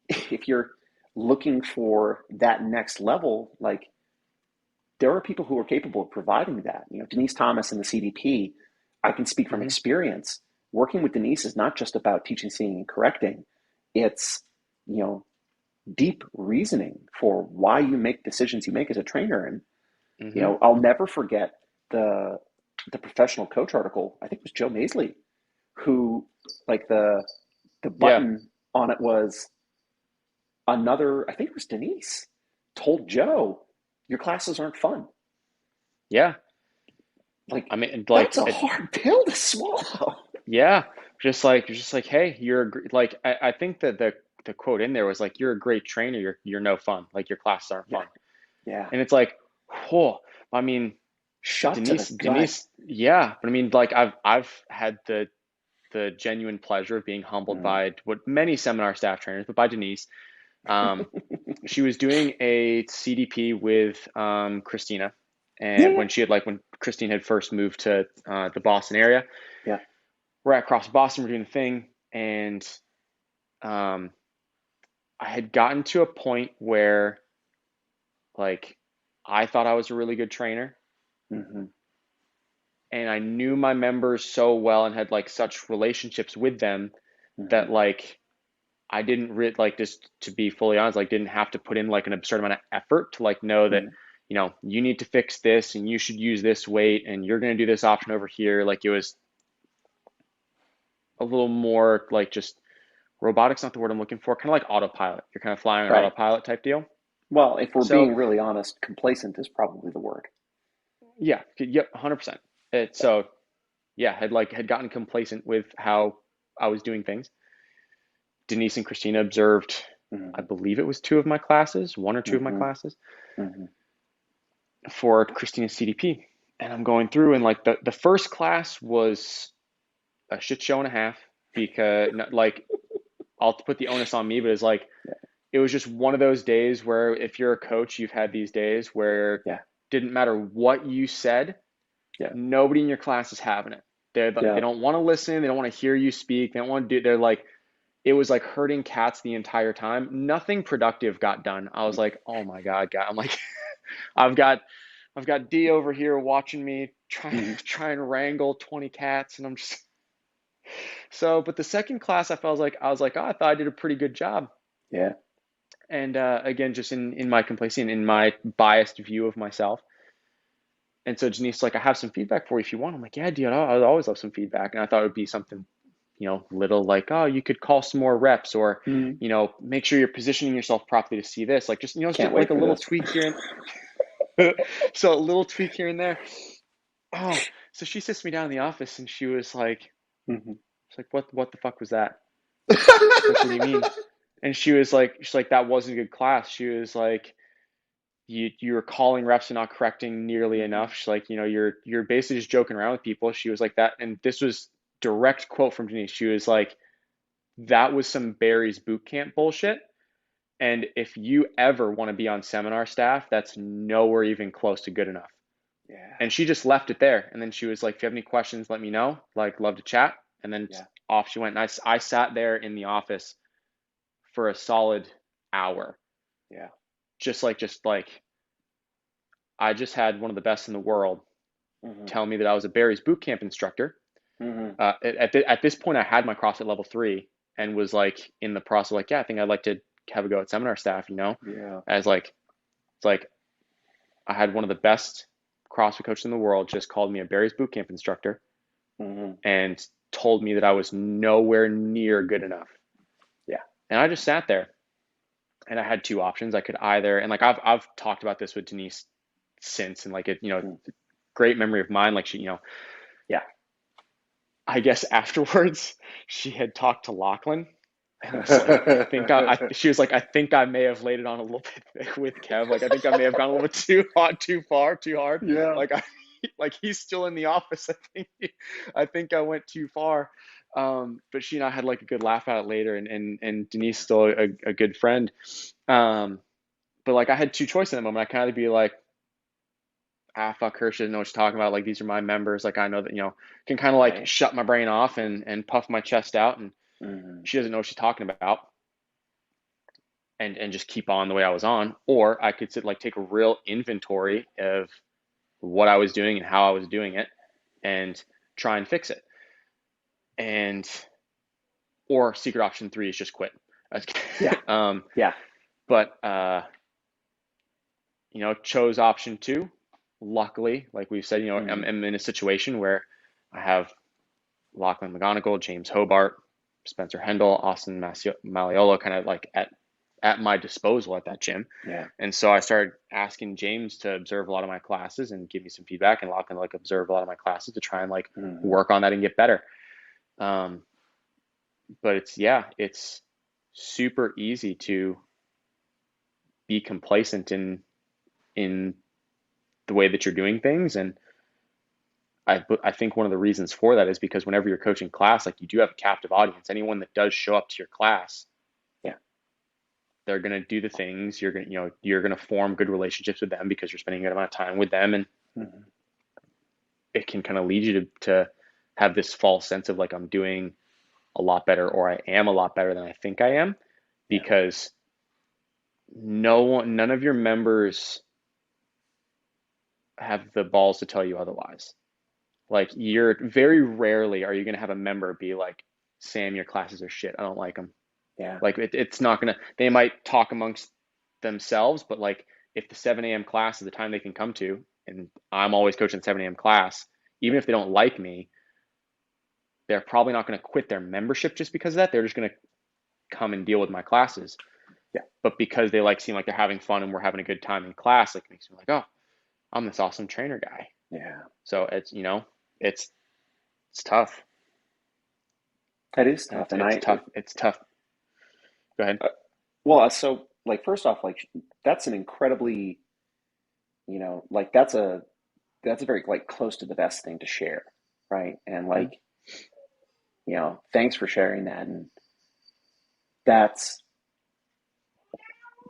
if you're looking for that next level, like there are people who are capable of providing that. Denise Thomas in the CDP, I can speak from Hmm. experience. Working with Denise is not just about teaching, seeing, and correcting. It's, you know, deep reasoning for why you make decisions you make as a trainer. And, Hmm. I'll never forget the the professional coach article. I think it was Joe Maisley who, like, the Yeah. button on it was another, I think it was Denise, told Joe, your classes aren't fun. Yeah. Like, I mean, that's like, a hard pill to swallow. yeah, just like, hey, like, I think that the quote in there was like, you're a great trainer, you're no fun, like your classes aren't Yeah, fun, yeah. and it's like, whoa. I mean, Shot to the gut. Denise, yeah, but I mean, like, I've had the genuine pleasure of being humbled Mm. by what many seminar staff trainers, but by Denise. Um, she was doing a CDP with Christina, Yeah, and yeah, when Christine had first moved to the Boston area, yeah. we're at CrossFit Boston, we're doing the thing, and um, I had gotten to a point where like I thought I was a really good trainer, Mm-hmm. and I knew my members so well and had like such relationships with them Mm-hmm. that like I didn't like, just to be fully honest, like didn't have to put in like an absurd amount of effort to like know that Mm-hmm. you need to fix this and you should use this weight and you're going to do this option over here. Like it was a little more like just robotics, not the word I'm looking for, kind of like autopilot. You're kind of flying on Right. autopilot type deal. Well, if we're So being really honest, complacent is probably the word. yeah, yep, 100%. So yeah, had gotten complacent with how I was doing things. Denise and Christina observed, I Mm-hmm. believe it was two of my classes, one or two of my Mm-hmm. classes Mm-hmm. for Christina's CDP. And I'm going through, and like the first class was a shit show and a half because like I'll put the onus on me, but it's like Yeah. it was just one of those days where if you're a coach, you've had these days where Yeah. didn't matter what you said, Yeah. nobody in your class is having it. They Yeah. don't want to listen. They don't want to hear you speak. They don't want to do. They're like, it was like herding cats the entire time. Nothing productive got done. I was like, oh my god, God. I'm like, I've got I've got D over here watching me try Mm-hmm. try and wrangle 20 cats, and I'm just so. But the second class, I was like, oh, I thought I did a pretty good job. Yeah. And again, just in my complacency and in my biased view of myself. And so Janice's like, I have some feedback for you if you want. I'm like, yeah, dude, I'd always love some feedback. And I thought it would be something, little like, oh, you could call some more reps or, Mm-hmm. make sure you're positioning yourself properly to see this. Like just, Can't just like wait a for little this. tweak here and so a little tweak here and there. Oh, so she sits me down in the office and she was like, Mm-hmm. she's like, what the fuck was that? It's like, what do you mean? And she's like, that wasn't a good class. She was like, you're calling reps and not correcting nearly Mm-hmm. enough. She's like, you're basically just joking around with people. She was like that, and this was direct quote from Denise. She was like, that was some Barry's boot camp bullshit. And if you ever want to be on seminar staff, that's nowhere even close to good enough. Yeah. And she just left it there. And then she was like, if you have any questions, let me know. Like, love to chat. And then Yeah. off she went. And I sat there in the office for a solid hour, Yeah. just like I just had one of the best in the world Mm-hmm. tell me that I was a Barry's boot camp instructor. Mm-hmm. At this point, I had my CrossFit level 3 and was like in the process, like, yeah, I think I'd like to have a go at seminar staff, Yeah. as like, it's like I had one of the best CrossFit coaches in the world just called me a Barry's boot camp instructor Mm-hmm. and told me that I was nowhere near good enough. Yeah. And I just sat there and I had two options. I could either, and like I've talked about this with Denise since, and like Mm. great memory of mine. Like she, Yeah. I guess afterwards she had talked to Lachlan and was like, she was like, I think I may have laid it on a little bit thick with Kev. Like, I think I may have gone a little bit too hot, too far, too hard. Yeah. Like, like he's still in the office. I think I went too far. But she and I had like a good laugh at it later, and Denise still a good friend. But like I had two choices in that moment. I kind of be like, fuck her, she doesn't know what she's talking about. Like these are my members. Like I know that, can kind of like Right. shut my brain off and puff my chest out, and Mm-hmm. she doesn't know what she's talking about, and just keep on the way I was on. Or I could take a real inventory of what I was doing and how I was doing it and try and fix it. And or secret option 3 is just quit. Yeah. um, Yeah. but chose option 2. Luckily, like we've said, Mm-hmm. I'm in a situation where I have Lachlan McGonigal, James Hobart, Spencer Hendel, Austin Maliolo kind of like at my disposal at that gym. Yeah. And so I started asking James to observe a lot of my classes and give me some feedback, and Lachlan like observe a lot of my classes to try and like Mm-hmm. work on that and get better. But it's super easy to be complacent in the way that you're doing things. And I think one of the reasons for that is because whenever you're coaching class, like you do have a captive audience. Anyone that does show up to your class, Yeah. they're gonna do the things. You're gonna form good relationships with them because you're spending a good amount of time with them, and Mm-hmm. it can kind of lead you to have this false sense of like I'm doing a lot better or I am a lot better than I think I am, Yeah. because none of your members have the balls to tell you otherwise. Like you're very rarely are you going to have a member be like, Sam, your classes are shit. I don't like them. Yeah. Like it's not going to, they might talk amongst themselves, but like if the 7 a.m. class is the time they can come to, and I'm always coaching the 7 a.m. class, even if they don't like me, they're probably not going to quit their membership just because of that. They're just going to come and deal with my classes. Yeah. But because they seem like they're having fun and we're having a good time in class, like makes me like, oh, I'm this awesome trainer guy. Yeah. So it's tough. That is tough. And It's I, tough. It's tough. Go ahead. well, so like, first off, like that's an incredibly, like that's a very like close to the best thing to share. Right. And Mm-hmm. like, thanks for sharing that. And that's,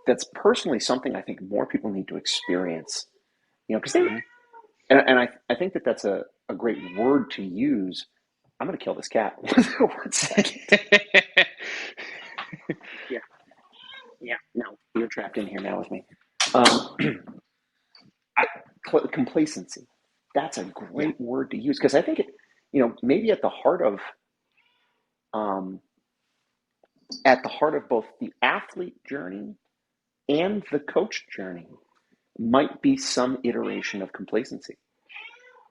that's personally something I think more people need to experience, because they, Mm-hmm. and I think that that's a great word to use. I'm going to kill this cat. 1 second. Yeah. Yeah. No, you're trapped in here now with me. Um, complacency. That's a Yeah. great word to use because I think it, maybe um, at the heart of both the athlete journey and the coach journey might be some iteration of complacency.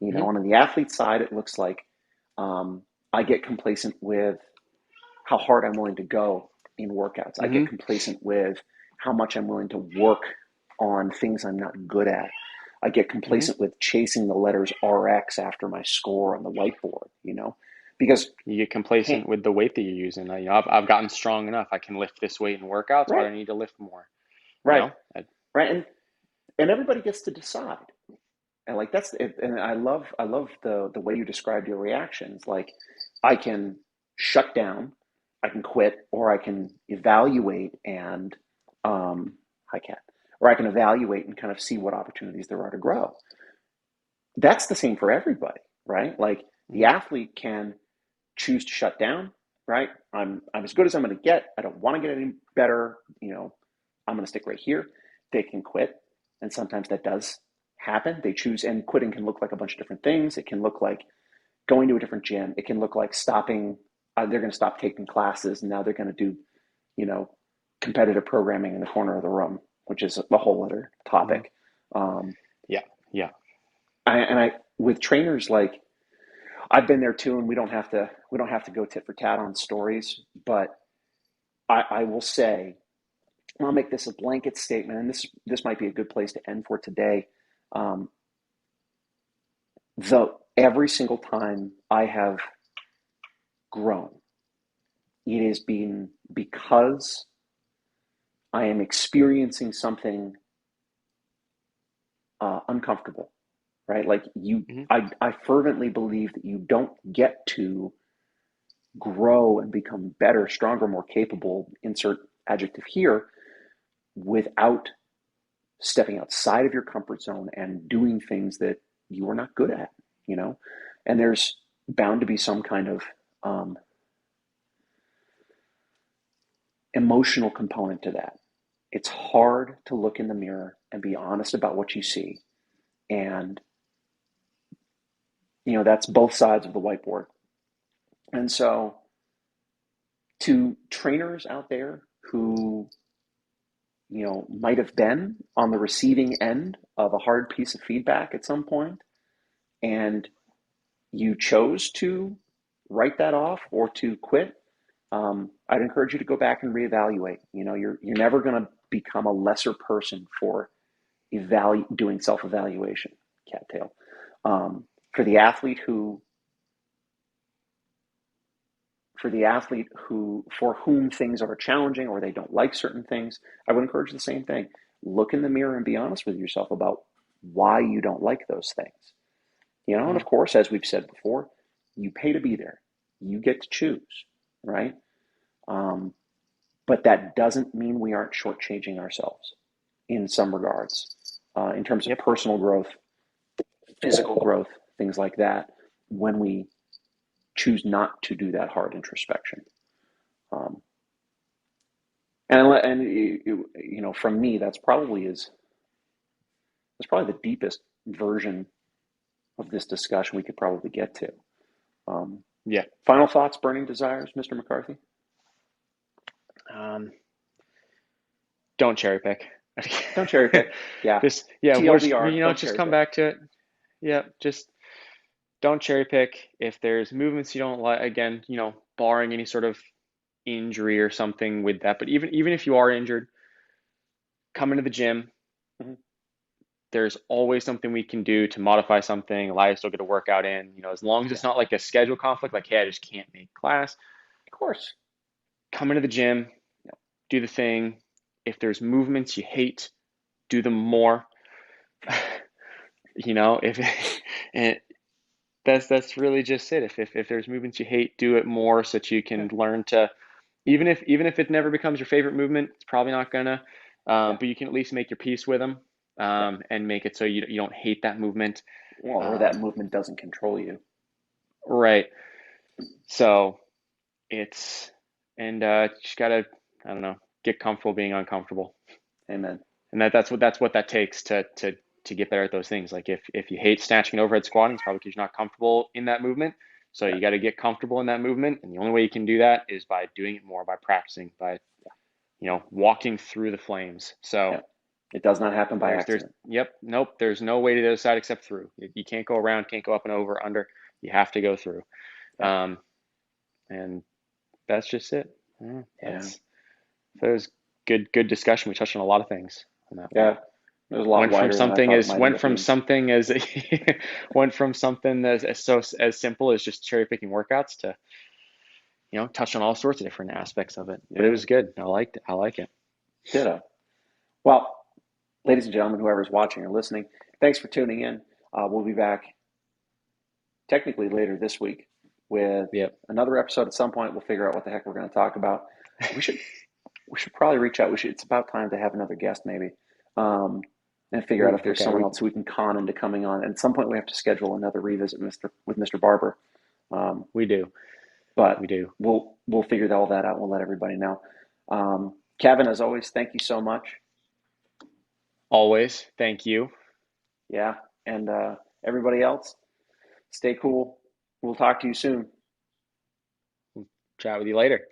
Mm-hmm. On the athlete side, it looks like I get complacent with how hard I'm willing to go in workouts. I get Mm-hmm. complacent with how much I'm willing to work on things I'm not good at. I get Mm-hmm. complacent with chasing the letters RX after my score on the whiteboard, because You get can't, complacent with the weight that you're using. I've gotten strong enough. I can lift this weight in workouts. Why do right, I need to lift more? You right, know? I, right. And and everybody gets to decide. And like that's it, and I love the way you described your reactions. Like I can shut down, I can quit, or I can evaluate and I can, or I can evaluate and kind of see what opportunities there are to grow. That's the same for everybody, right? Like the Mhm. athlete can choose to shut down, right? I'm as good as I'm going to get. I don't want to get any better. I'm going to stick right here. They can quit, and sometimes that does happen. They choose, and quitting can look like a bunch of different things. It can look like going to a different gym. It can look like stopping. They're going to stop taking classes, and now they're going to do, you know, competitive programming in the corner of the room, which is a whole other Mhm. topic. Um, Yeah, yeah. I with trainers like I've been there too, and we don't have to go tit for tat on stories, but I will say I'll make this a blanket statement, and this might be a good place to end for today. Um, though every single time I have grown, it has been because I am experiencing something uncomfortable, right? Like Mhm. I fervently believe that you don't get to grow and become better, stronger, more capable, insert adjective here, without stepping outside of your comfort zone and doing things that you are not good at, you know? And there's bound to be some kind of um, emotional component to that. It's hard to look in the mirror and be honest about what you see. And, that's both sides of the whiteboard. And so, to trainers out there who, might have been on the receiving end of a hard piece of feedback at some point, and you chose to write that off or to quit, I'd encourage you to go back and reevaluate. You're never going to become a lesser person for doing self-evaluation. Cattail. Um, for the athlete who for whom things are challenging or they don't like certain things, I would encourage the same thing. Look in the mirror and be honest with yourself about why you don't like those things. And Mhm. of course, as we've said before, you pay to be there. You get to choose, right? Um, but that doesn't mean we aren't shortchanging ourselves in some regards, in terms of Yep. personal growth, physical growth, things like that, when we choose not to do that hard introspection. Um, and from me, that's probably the deepest version of this discussion we could probably get to. Um, Yeah. Final thoughts, burning desires, Mr. McCarthy? Um, don't cherry pick. Don't cherry pick. Yeah. Just yeah, TLDR, don't just cherry come pick. back to it. Yeah, just don't cherry pick. If there's movements you don't like, again, barring any sort of injury or something with that, but even if you are injured, come into the gym. Mhm. There's always something we can do to modify something, allow you to still get a workout in, as long as Yeah, it's not like a schedule conflict, like, hey, I just can't make class. of course. Come into the gym, Yeah. do the thing. If there's movements you hate, do them more. If and that's really just it. If there's movements you hate, do it more so that you Yeah. can learn to, even if it never becomes your favorite movement, it's probably not gonna, Yeah. but you can at least make your peace with them, Yeah. and make it so you don't hate that movement. Well, or that Um, movement doesn't control you. right. So it's and just gotta, I don't know, get comfortable being uncomfortable, Amen. and that's what that takes to get better at those things. Like if you hate snatching and overhead squatting, it's probably because you're not comfortable in that movement. So Yeah. you got to get comfortable in that movement, and the only way you can do that is by doing it more, by practicing, by walking through the flames. So Yeah. It does not happen by there's accident. yep, nope, there's no way to the other side except through. You can't go around, can't go up and over, under. You have to go through. Yeah. Um, and that's just it. Yeah, Yeah. that was good discussion. We touched on a lot of things on that one. Yeah. It was a lot wider than I thought it might end Went up from being. something as went from something as simple as just cherry picking workouts to touch on all sorts of different aspects of it. But it Yeah. was good. I liked it. I like it. Ditto. Well, ladies and gentlemen, whoever's watching or listening, thanks for tuning in. We'll be back technically later this week with Yep. another episode at some point. We'll figure out what the heck we're going to talk about. We should probably reach out. It's about time to have another guest maybe, and figure out Ooh, if there's okay. someone else we can con into coming on. And at some point, we have to schedule another revisit with Mr. Barber. We do. But We do. we'll figure all that out. We'll let everybody know. Kevin, as always, thank you so much. Always. Thank you. Yeah, and everybody else, stay cool. We'll talk to you soon. Chat with you later.